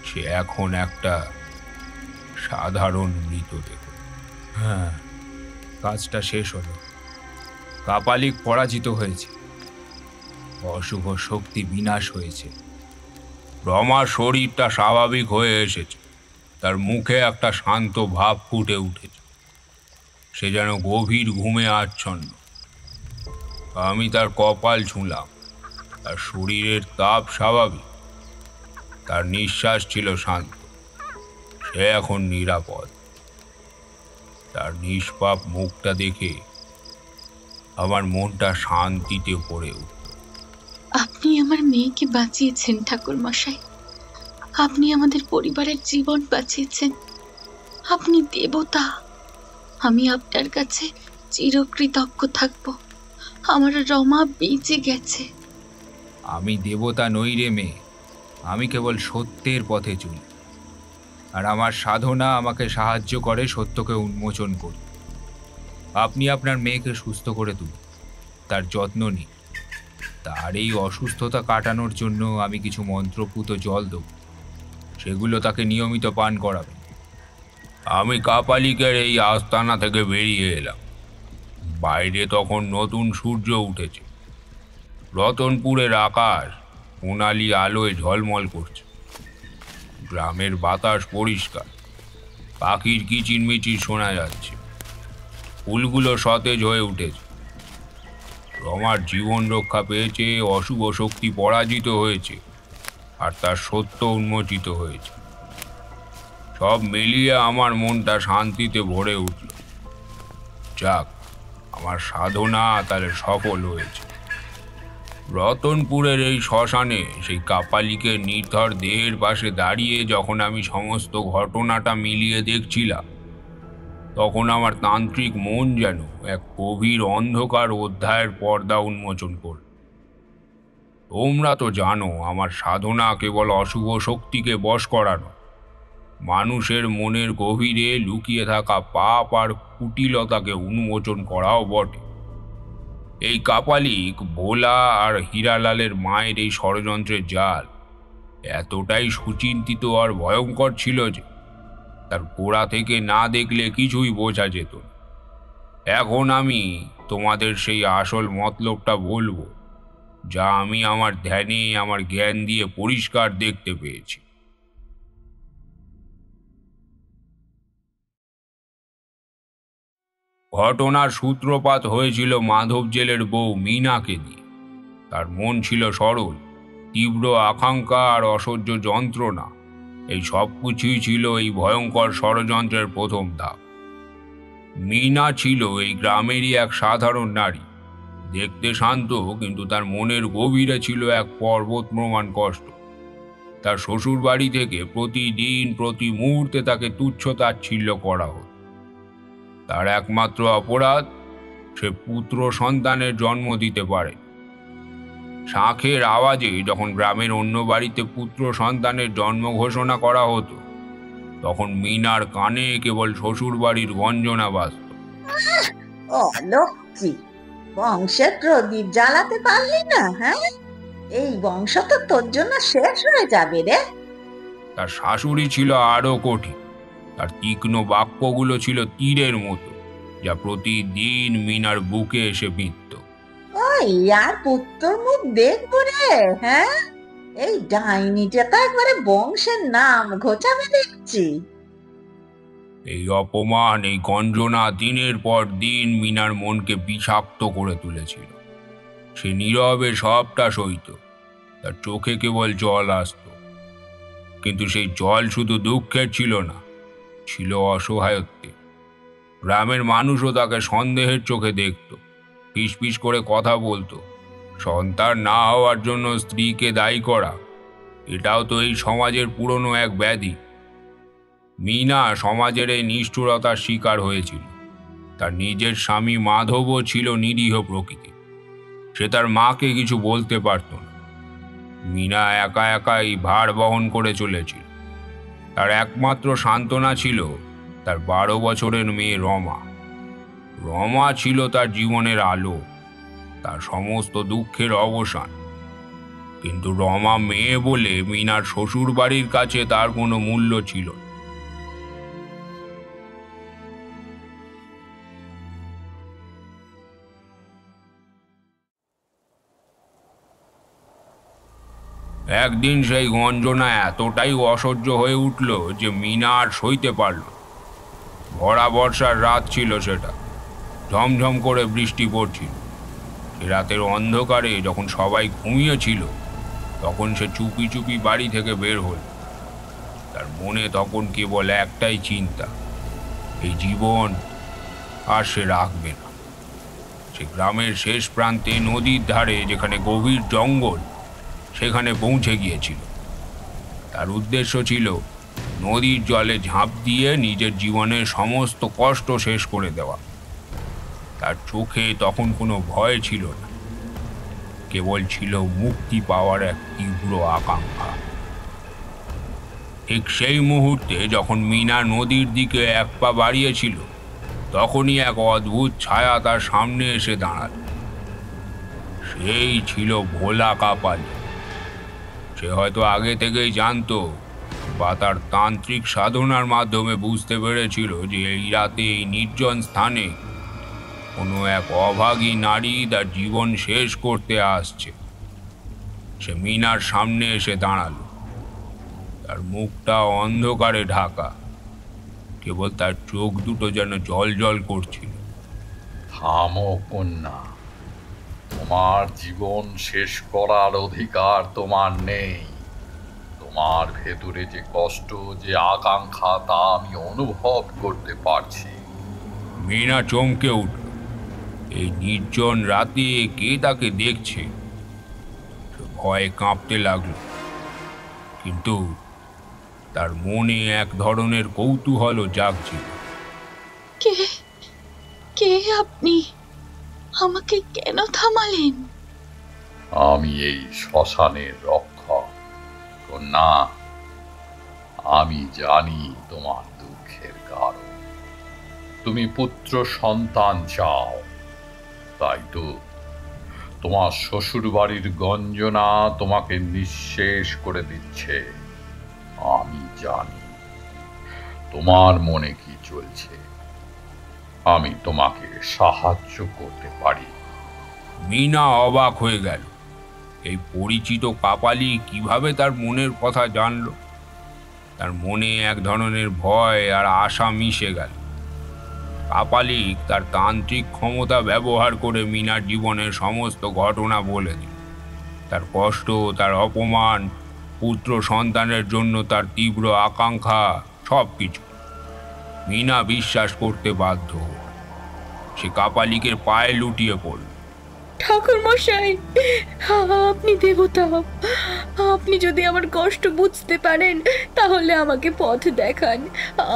সে এখন একটা সাধারণ মৃতদেহ। হ্যাঁ, কাজটা শেষ হলো। কাপালিক পরাজিত হয়েছে। অশুভ শক্তি বিনাশ হয়েছে। রমার শরীরটা স্বাভাবিক হয়ে এসেছে। তার মুখে একটা শান্ত ভাব ফুটে উঠেছে। সে যেন গভীর ঘুমে আচ্ছন্ন। আমি তার কপাল ছুঁলাম। তার শরীরের তাপ স্বাভাবিক। তার নিঃশ্বাস ছিল শান্ত। সে এখন নিরাপদ। তার নিষ্পাপ মুখটা দেখে আমার মনটা শান্তিতে ভরে উঠল। আপনি আমার মেয়েকে বাঁচিয়েছেন ঠাকুর মশাই। আপনি আমাদের পরিবারের জীবন বাঁচিয়েছেন। আপনি দেবতা। আমি আপনার কাছে চিরকৃতজ্ঞ থাকব। আমার রমা বেঁচে গেছে। আমি দেবতা নই রে মেয়ে। আমি কেবল সত্যের পথে চলি। আর আমার সাধনা আমাকে সাহায্য করে সত্যকে উন্মোচন করতে। আপনি আপনার মেয়েকে সুস্থ করে তুলুন, তার যত্ন নিন। তার এই অসুস্থতা কাটানোর জন্য আমি কিছু মন্ত্রপুত জল দেব, সেগুলো তাকে নিয়মিত পান করাবে। আমি কাপালিকের এই আস্তানা থেকে বেরিয়ে এলাম। বাইরে তখন নতুন সূর্য উঠেছে। রতনপুরের আকাশ সোনালি আলোয় ঝলমল করছে। গ্রামের বাতাস পরিষ্কার, পাখির কিচিরমিচির শোনা যাচ্ছে, ফুলগুলো সতেজ হয়ে উঠেছে। রমার জীবন রক্ষা পেয়েছে, অশুভ শক্তি পরাজিত হয়েছে, আর তার সত্য উন্মোচিত হয়েছে। সব মিলিয়ে আমার মনটা শান্তিতে ভরে উঠল। যাক, আমার সাধনা তাহলে সফল হয়েছে। রতনপুরের এই শ্মশানে সেই কাপালিকের নির্ধর দেহের পাশে দাঁড়িয়ে যখন আমি সমস্ত ঘটনাটা মিলিয়ে দেখছিলাম, তখন আমার তান্ত্রিক মন যেন এক গভীর অন্ধকার অধ্যায়ের পর্দা উন্মোচন করল। তোমরা তো জানো, আমার সাধনা কেবল অশুভ শক্তিকে বশ করানো, মানুষের মনের গভীরে লুকিয়ে থাকা পাপ আর কুটিলতাকে উন্মোচন করাও বটে। এই কাপালিক ভোলা আর হীরালালের মায়ের এই ষড়যন্ত্রের জাল এতটাই সুচিন্তিত আর ভয়ঙ্কর ছিল যে তার গোড়া থেকে না দেখলে কিছুই বোঝা যেত না। এখন আমি তোমাদের সেই আসল মতলবটা বলবো, যা আমি আমার ধ্যানে, আমার জ্ঞান দিয়ে পরিষ্কার দেখতে পেয়েছি। ঘটনার সূত্রপাত হয়েছিল মাধব জেলের বউ মিনাকে দিয়ে। তার মন ছিল সরল, তীব্র আকাঙ্ক্ষা আর অসহ্য যন্ত্রণা, এই সব কিছুই ছিল এই ভয়ঙ্কর ষড়যন্ত্রের প্রথম ধাপ। মিনা ছিল এই গ্রামেরই এক সাধারণ নারী, দেখতে শান্ত, কিন্তু তার মনের গভীরে ছিল এক পর্বত প্রমাণ কষ্ট। তার শ্বশুর বাড়ি থেকে প্রতিদিন প্রতি মুহূর্তে তাকে তুচ্ছ তাচ্ছিল্য করা হতো। তার একমাত্র অপরাধ, সে পুত্র সন্তানের জন্ম দিতে পারে। শাঁখের আওয়াজে যখন গ্রামের অন্য বাড়িতে পুত্র সন্তানের জন্ম ঘোষণা করা হতো, তখন মিনার কানে কেবল শ্বশুর বাড়ির গঞ্জনা বাজত। অলক্ষী, বংশের প্রদীপ জ্বালাতে পারলি না? হ্যাঁ, এই বংশ তো তোর জন্য শেষ হয়ে যাবে রে। তার শাশুড়ি ছিল আরো কঠিন। তার তীক্ষ্ণ বাক্যগুলো ছিল তীরের মতো, যা প্রতিদিন মিনার বুকে এসে বিঁধত। ওই আর পুত্র মুখ দেখবো রে? হ্যাঁ, এই ডাইনিটা তো একবারে বংশের নাম ঘোচাবে দেখছি। এই অপমান, এই গঞ্জনা দিনের পর দিন মিনার মনকে বিষাক্ত করে তুলেছিল। সে নীরবে সবটা সইত। তার চোখে কেবল জল আসত, কিন্তু সেই জল শুধু দুঃখের ছিল না, ছিল অসহায়ত্বে। গ্রামের মানুষও তাকে সন্দেহের চোখে দেখত, ফিসফিস করে কথা বলতো। সন্তান না হওয়ার জন্য স্ত্রীকে দায়ী করা, এটাও তো এই সমাজের পুরনো এক ব্যাধি। মিনা সমাজের এই নিষ্ঠুরতার শিকার হয়েছিল। তার নিজের স্বামী মাধবও ছিল নিরীহ প্রকৃতি। সে তার মাকে কিছু বলতে পারত না। মিনা একা একা এই ভার বহন করে চলেছিল। তার একমাত্র সান্ত্বনা ছিল তার 12 বছরের মেয়ে রমা। রমা ছিল তার জীবনের আলো, তার সমস্ত দুঃখের অবসান। কিন্তু রমা মেয়ে বলে মিনার শ্বশুর বাড়ির কাছে তার কোনো মূল্য ছিল না। একদিন সেই গঞ্জনা এতটাই অসহ্য হয়ে উঠল যে মিনা আর সইতে পারল। ভরা বর্ষার রাত ছিল সেটা, ঝমঝম করে বৃষ্টি পড়ছিল। সে রাতের অন্ধকারে যখন সবাই ঘুমিয়েছিল, তখন সে চুপি চুপি বাড়ি থেকে বের হল। তার মনে তখন কেবল একটাই চিন্তা, এই জীবন আর সে রাখবে না। সে গ্রামের শেষ প্রান্তে নদীর ধারে, যেখানে গভীর জঙ্গল, সেখানে পৌঁছে গিয়েছিল। তার উদ্দেশ্য ছিল নদীর জলে ঝাঁপ দিয়ে নিজের জীবনের সমস্ত কষ্ট শেষ করে দেওয়া। তার চোখে তখন কোনো ভয় ছিল না, কেবল ছিল মুক্তি পাওয়ার এক তীব্র আকাঙ্ক্ষা। ঠিক সেই মুহূর্তে যখন মিনা নদীর দিকে এক পা বাড়িয়েছিল, তখনই এক অদ্ভুত ছায়া তার সামনে এসে দাঁড়াল। সেই ছিল ভোলা কাপালি। সে হয়তো আগে থেকেই জানতো বা তার তান্ত্রিক সাধনার মাধ্যমে বুঝতে পেরেছিল যে এই রাতে এই নির্জন স্থানে কোনো এক অভাগী নারী তার জীবন শেষ করতে আসছে। সে মিনার সামনে এসে দাঁড়ালো। তার মুখটা অন্ধকারে ঢাকা, কেবল তার চোখ দুটো যেন জল জল করছিল। থামো কন্যা, তোমার জীবন শেষ করার অধিকার তোমার নেই। তোমার ভেতরে যে কষ্ট, যে আকাঙ্ক্ষা, তা আমি অনুভব করতে পারছি। মিনা চমকে উঠল। এই নির্জন রাতে কে তাকে দেখছে? সে ভয়ে কাঁপতে লাগলো, কিন্তু তার মনে এক ধরনের কৌতূহল জাগছিল। কে কে আপনি? আমাকে কেন থামালেন? আমি এই শ্মশানের রক্ষক কন্যা। আমি জানি তোমার দুঃখের কারণ। তুমি পুত্র সন্তান চাও, তাই তো তোমার শ্বশুর বাড়ির গঞ্জনা তোমাকে নিঃশেষ করে দিচ্ছে। আমি জানি তোমার মনে কি চলছে। আমি তোমাকে সাহায্য করতে পারি। মিনা অবাক হয়ে গেল। এই পরিচিত কাপালি কিভাবে তার মনের কথা জানল? তার মনে এক ধরনের ভয় আর আশা মিশে গেল। কাপালিক তার তান্ত্রিক ক্ষমতা ব্যবহার করে মিনার জীবনের সমস্ত ঘটনা বলে দিল। তার কষ্ট, তার অপমান, পুত্র সন্তানের জন্য তার তীব্র আকাঙ্ক্ষা, সব কিছু। মিনা বিশ্বাস করতে বাধ্য। সে কাপালিকের পায়ে লুটিয়ে পড়ল। ঠাকুর মশাই, আপনি দেবতা। আপনি যদি আমার কষ্ট বুঝতে পারেন তাহলে আমাকে পথ দেখান।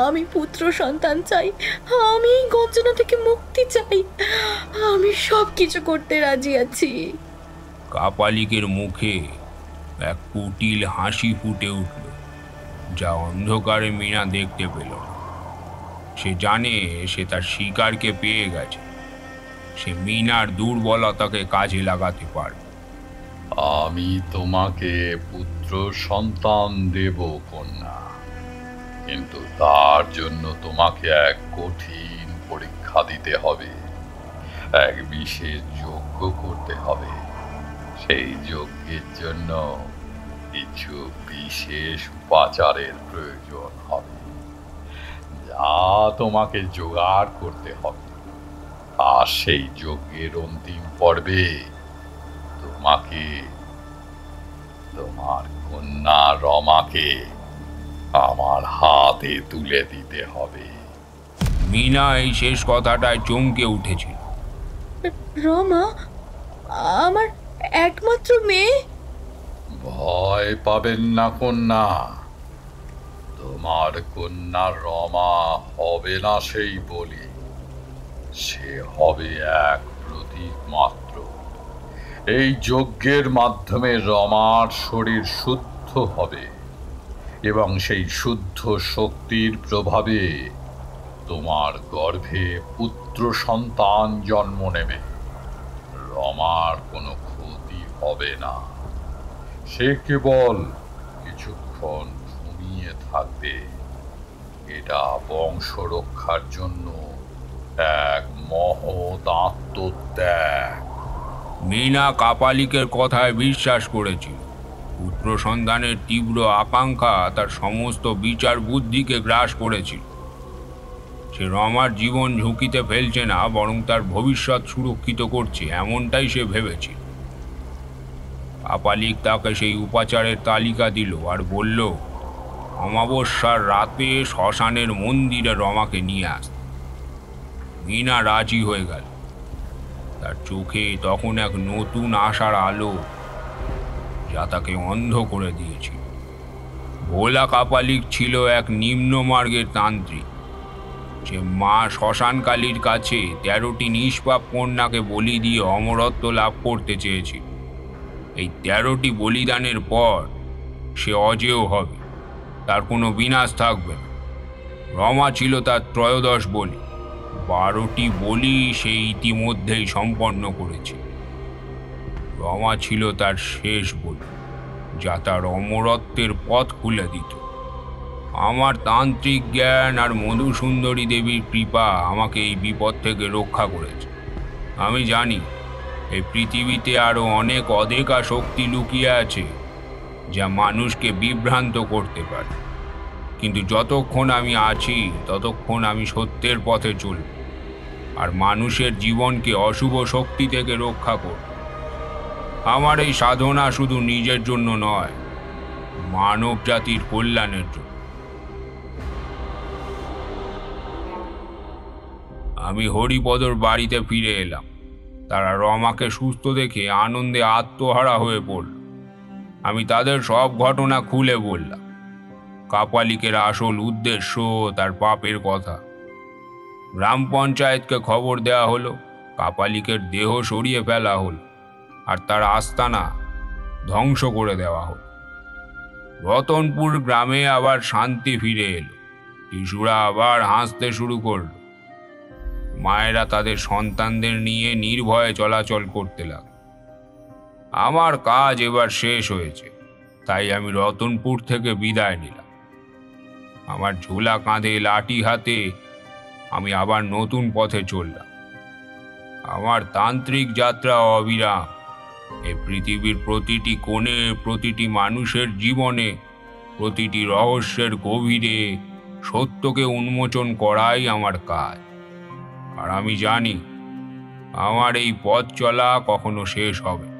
আমি পুত্র সন্তান চাই। আমি এই গঞ্জনা থেকে মুক্তি চাই। আমি সব কিছু করতে রাজি আছি। কাপালিকের মুখে এক কুটিল হাসি ফুটে উঠল, যা অন্ধকারে মিনা দেখতে পেল না। সে জানে সে তার শিকারকে পেয়ে গেছে। সে মিনার দুর্বলতাকে কাজে লাগাতে পারবে। আমি তোমাকে পুত্র সন্তান দেব কন্যা, কিন্তু তার জন্য তোমাকে এক কঠিন পরীক্ষা দিতে হবে। এক বিশেষ যজ্ঞ করতে হবে। সেই যজ্ঞের জন্য কিছু বিশেষ উপাচারের প্রয়োজন হবে, যা তোমাকে জোগাড় করতে হবে। আর সেই যজ্ঞের অন্তিম পর্বে তোমাকে তোমার কন্যা রমাকে আমার হাতে তুলে দিতে হবে। মিনা এই শেষ কথাটায় চমকে উঠেছিল। রমা আমার একমাত্র মেয়ে? ভয় পাবেন না কন্যা। তোমার কন্যা রমা হবে না সেই বলি। সে হবে এক প্রতীক মাত্র। এই যজ্ঞের মাধ্যমে রমার শরীর শুদ্ধ হবে এবং সেই শুদ্ধ শক্তির প্রভাবে তোমার গর্ভে পুত্র সন্তান জন্ম নেবে। রমার কোনো ক্ষতি হবে না। সে কেবল কিছুক্ষণ ঘুমিয়ে থাকবে। এটা বংশ রক্ষার জন্য এক মহৎ আত্মত্যাগ। মিনা কাপালিকের কথায় বিশ্বাস করেছিল। পুত্র সন্তানের তীব্র আকাঙ্ক্ষা তার সমস্ত বিচার বুদ্ধিকে গ্রাস করেছিল। সে রমার জীবন ঝুঁকিতে ফেলছে না, বরং তার ভবিষ্যৎ সুরক্ষিত করছে, এমনটাই সে ভেবেছিল। কাপালিক তাকে সেই উপাচারের তালিকা দিল আর বলল অমাবস্যার রাতে শ্মশানের মন্দিরে রমাকে নিয়ে আসতে। মিনা রাজি হয়ে গেল। তার চোখে তখন এক নতুন আশার আলো, যা তাকে অন্ধ করে দিয়েছিল। ভোলা কাপালিক ছিল এক নিম্নমার্গের তান্ত্রিক। সে মা শ্মশানকালীর কাছে 13টি নিষ্পাপ কন্যাকে বলি দিয়ে অমরত্ব লাভ করতে চেয়েছিল। এই 13টি বলিদানের পর সে অজেয় হবে, তার কোনো বিনাশ থাকবে না। রমা ছিল তার ত্রয়োদশ বলি। 12টি বলি সে ইতিমধ্যেই সম্পন্ন করেছে। রমা ছিল তার শেষ বলু, যা তার অমরত্বের পথ খুলে দিত। আমার তান্ত্রিক জ্ঞান আর মধুসুন্দরী দেবীর কৃপা আমাকে এই বিপদ থেকে রক্ষা করেছে। আমি জানি এই পৃথিবীতে আরো অনেক অদেখা শক্তি লুকিয়ে আছে যা মানুষকে বিভ্রান্ত করতে পারে, কিন্তু যতক্ষণ আমি আছি ততক্ষণ আমি সত্যের পথে চলব আর মানুষের জীবনকে অশুভ শক্তি থেকে রক্ষা করব। আমার এই সাধনা শুধু নিজের জন্য নয়, মানব জাতির কল্যাণের জন্য। আমি হরিপদর বাড়িতে ফিরে এলাম। তারা রমাকে সুস্থ দেখে আনন্দে আত্মহারা হয়ে পড়ল। আমি তাদের সব ঘটনা খুলে বললাম, কাপালিকের আসল উদ্দেশ্য, তার পাপের কথা। গ্রাম পঞ্চায়েতকে খবর দেওয়া হলো, কাপালিকের দেহ সরিয়ে ফেলা হলো আর তার আস্তানা ধ্বংস করে দেওয়া হলো। রতনপুর গ্রামে আবার শান্তি ফিরে এলো। শিশুরা আবার হাসতে শুরু করলো। মায়েরা তাদের সন্তানদের নিয়ে নির্ভয়ে চলাচল করতে লাগলো। আমার কাজ এবার শেষ হয়েছে, তাই আমি রতনপুর থেকে বিদায় নিলাম। আমার ঝোলা কাঁধে, লাঠি হাতে আমি আবার নতুন পথে চললাম। আমার তান্ত্রিক যাত্রা অবিরাম। এই পৃথিবীর প্রতিটি কোণে, প্রতিটি মানুষের জীবনে, প্রতিটি রহস্যের গভীরে সত্যকে উন্মোচন করাই আমার কাজ। আর আমি জানি আমার এই পথ চলা কখনো শেষ হবে না।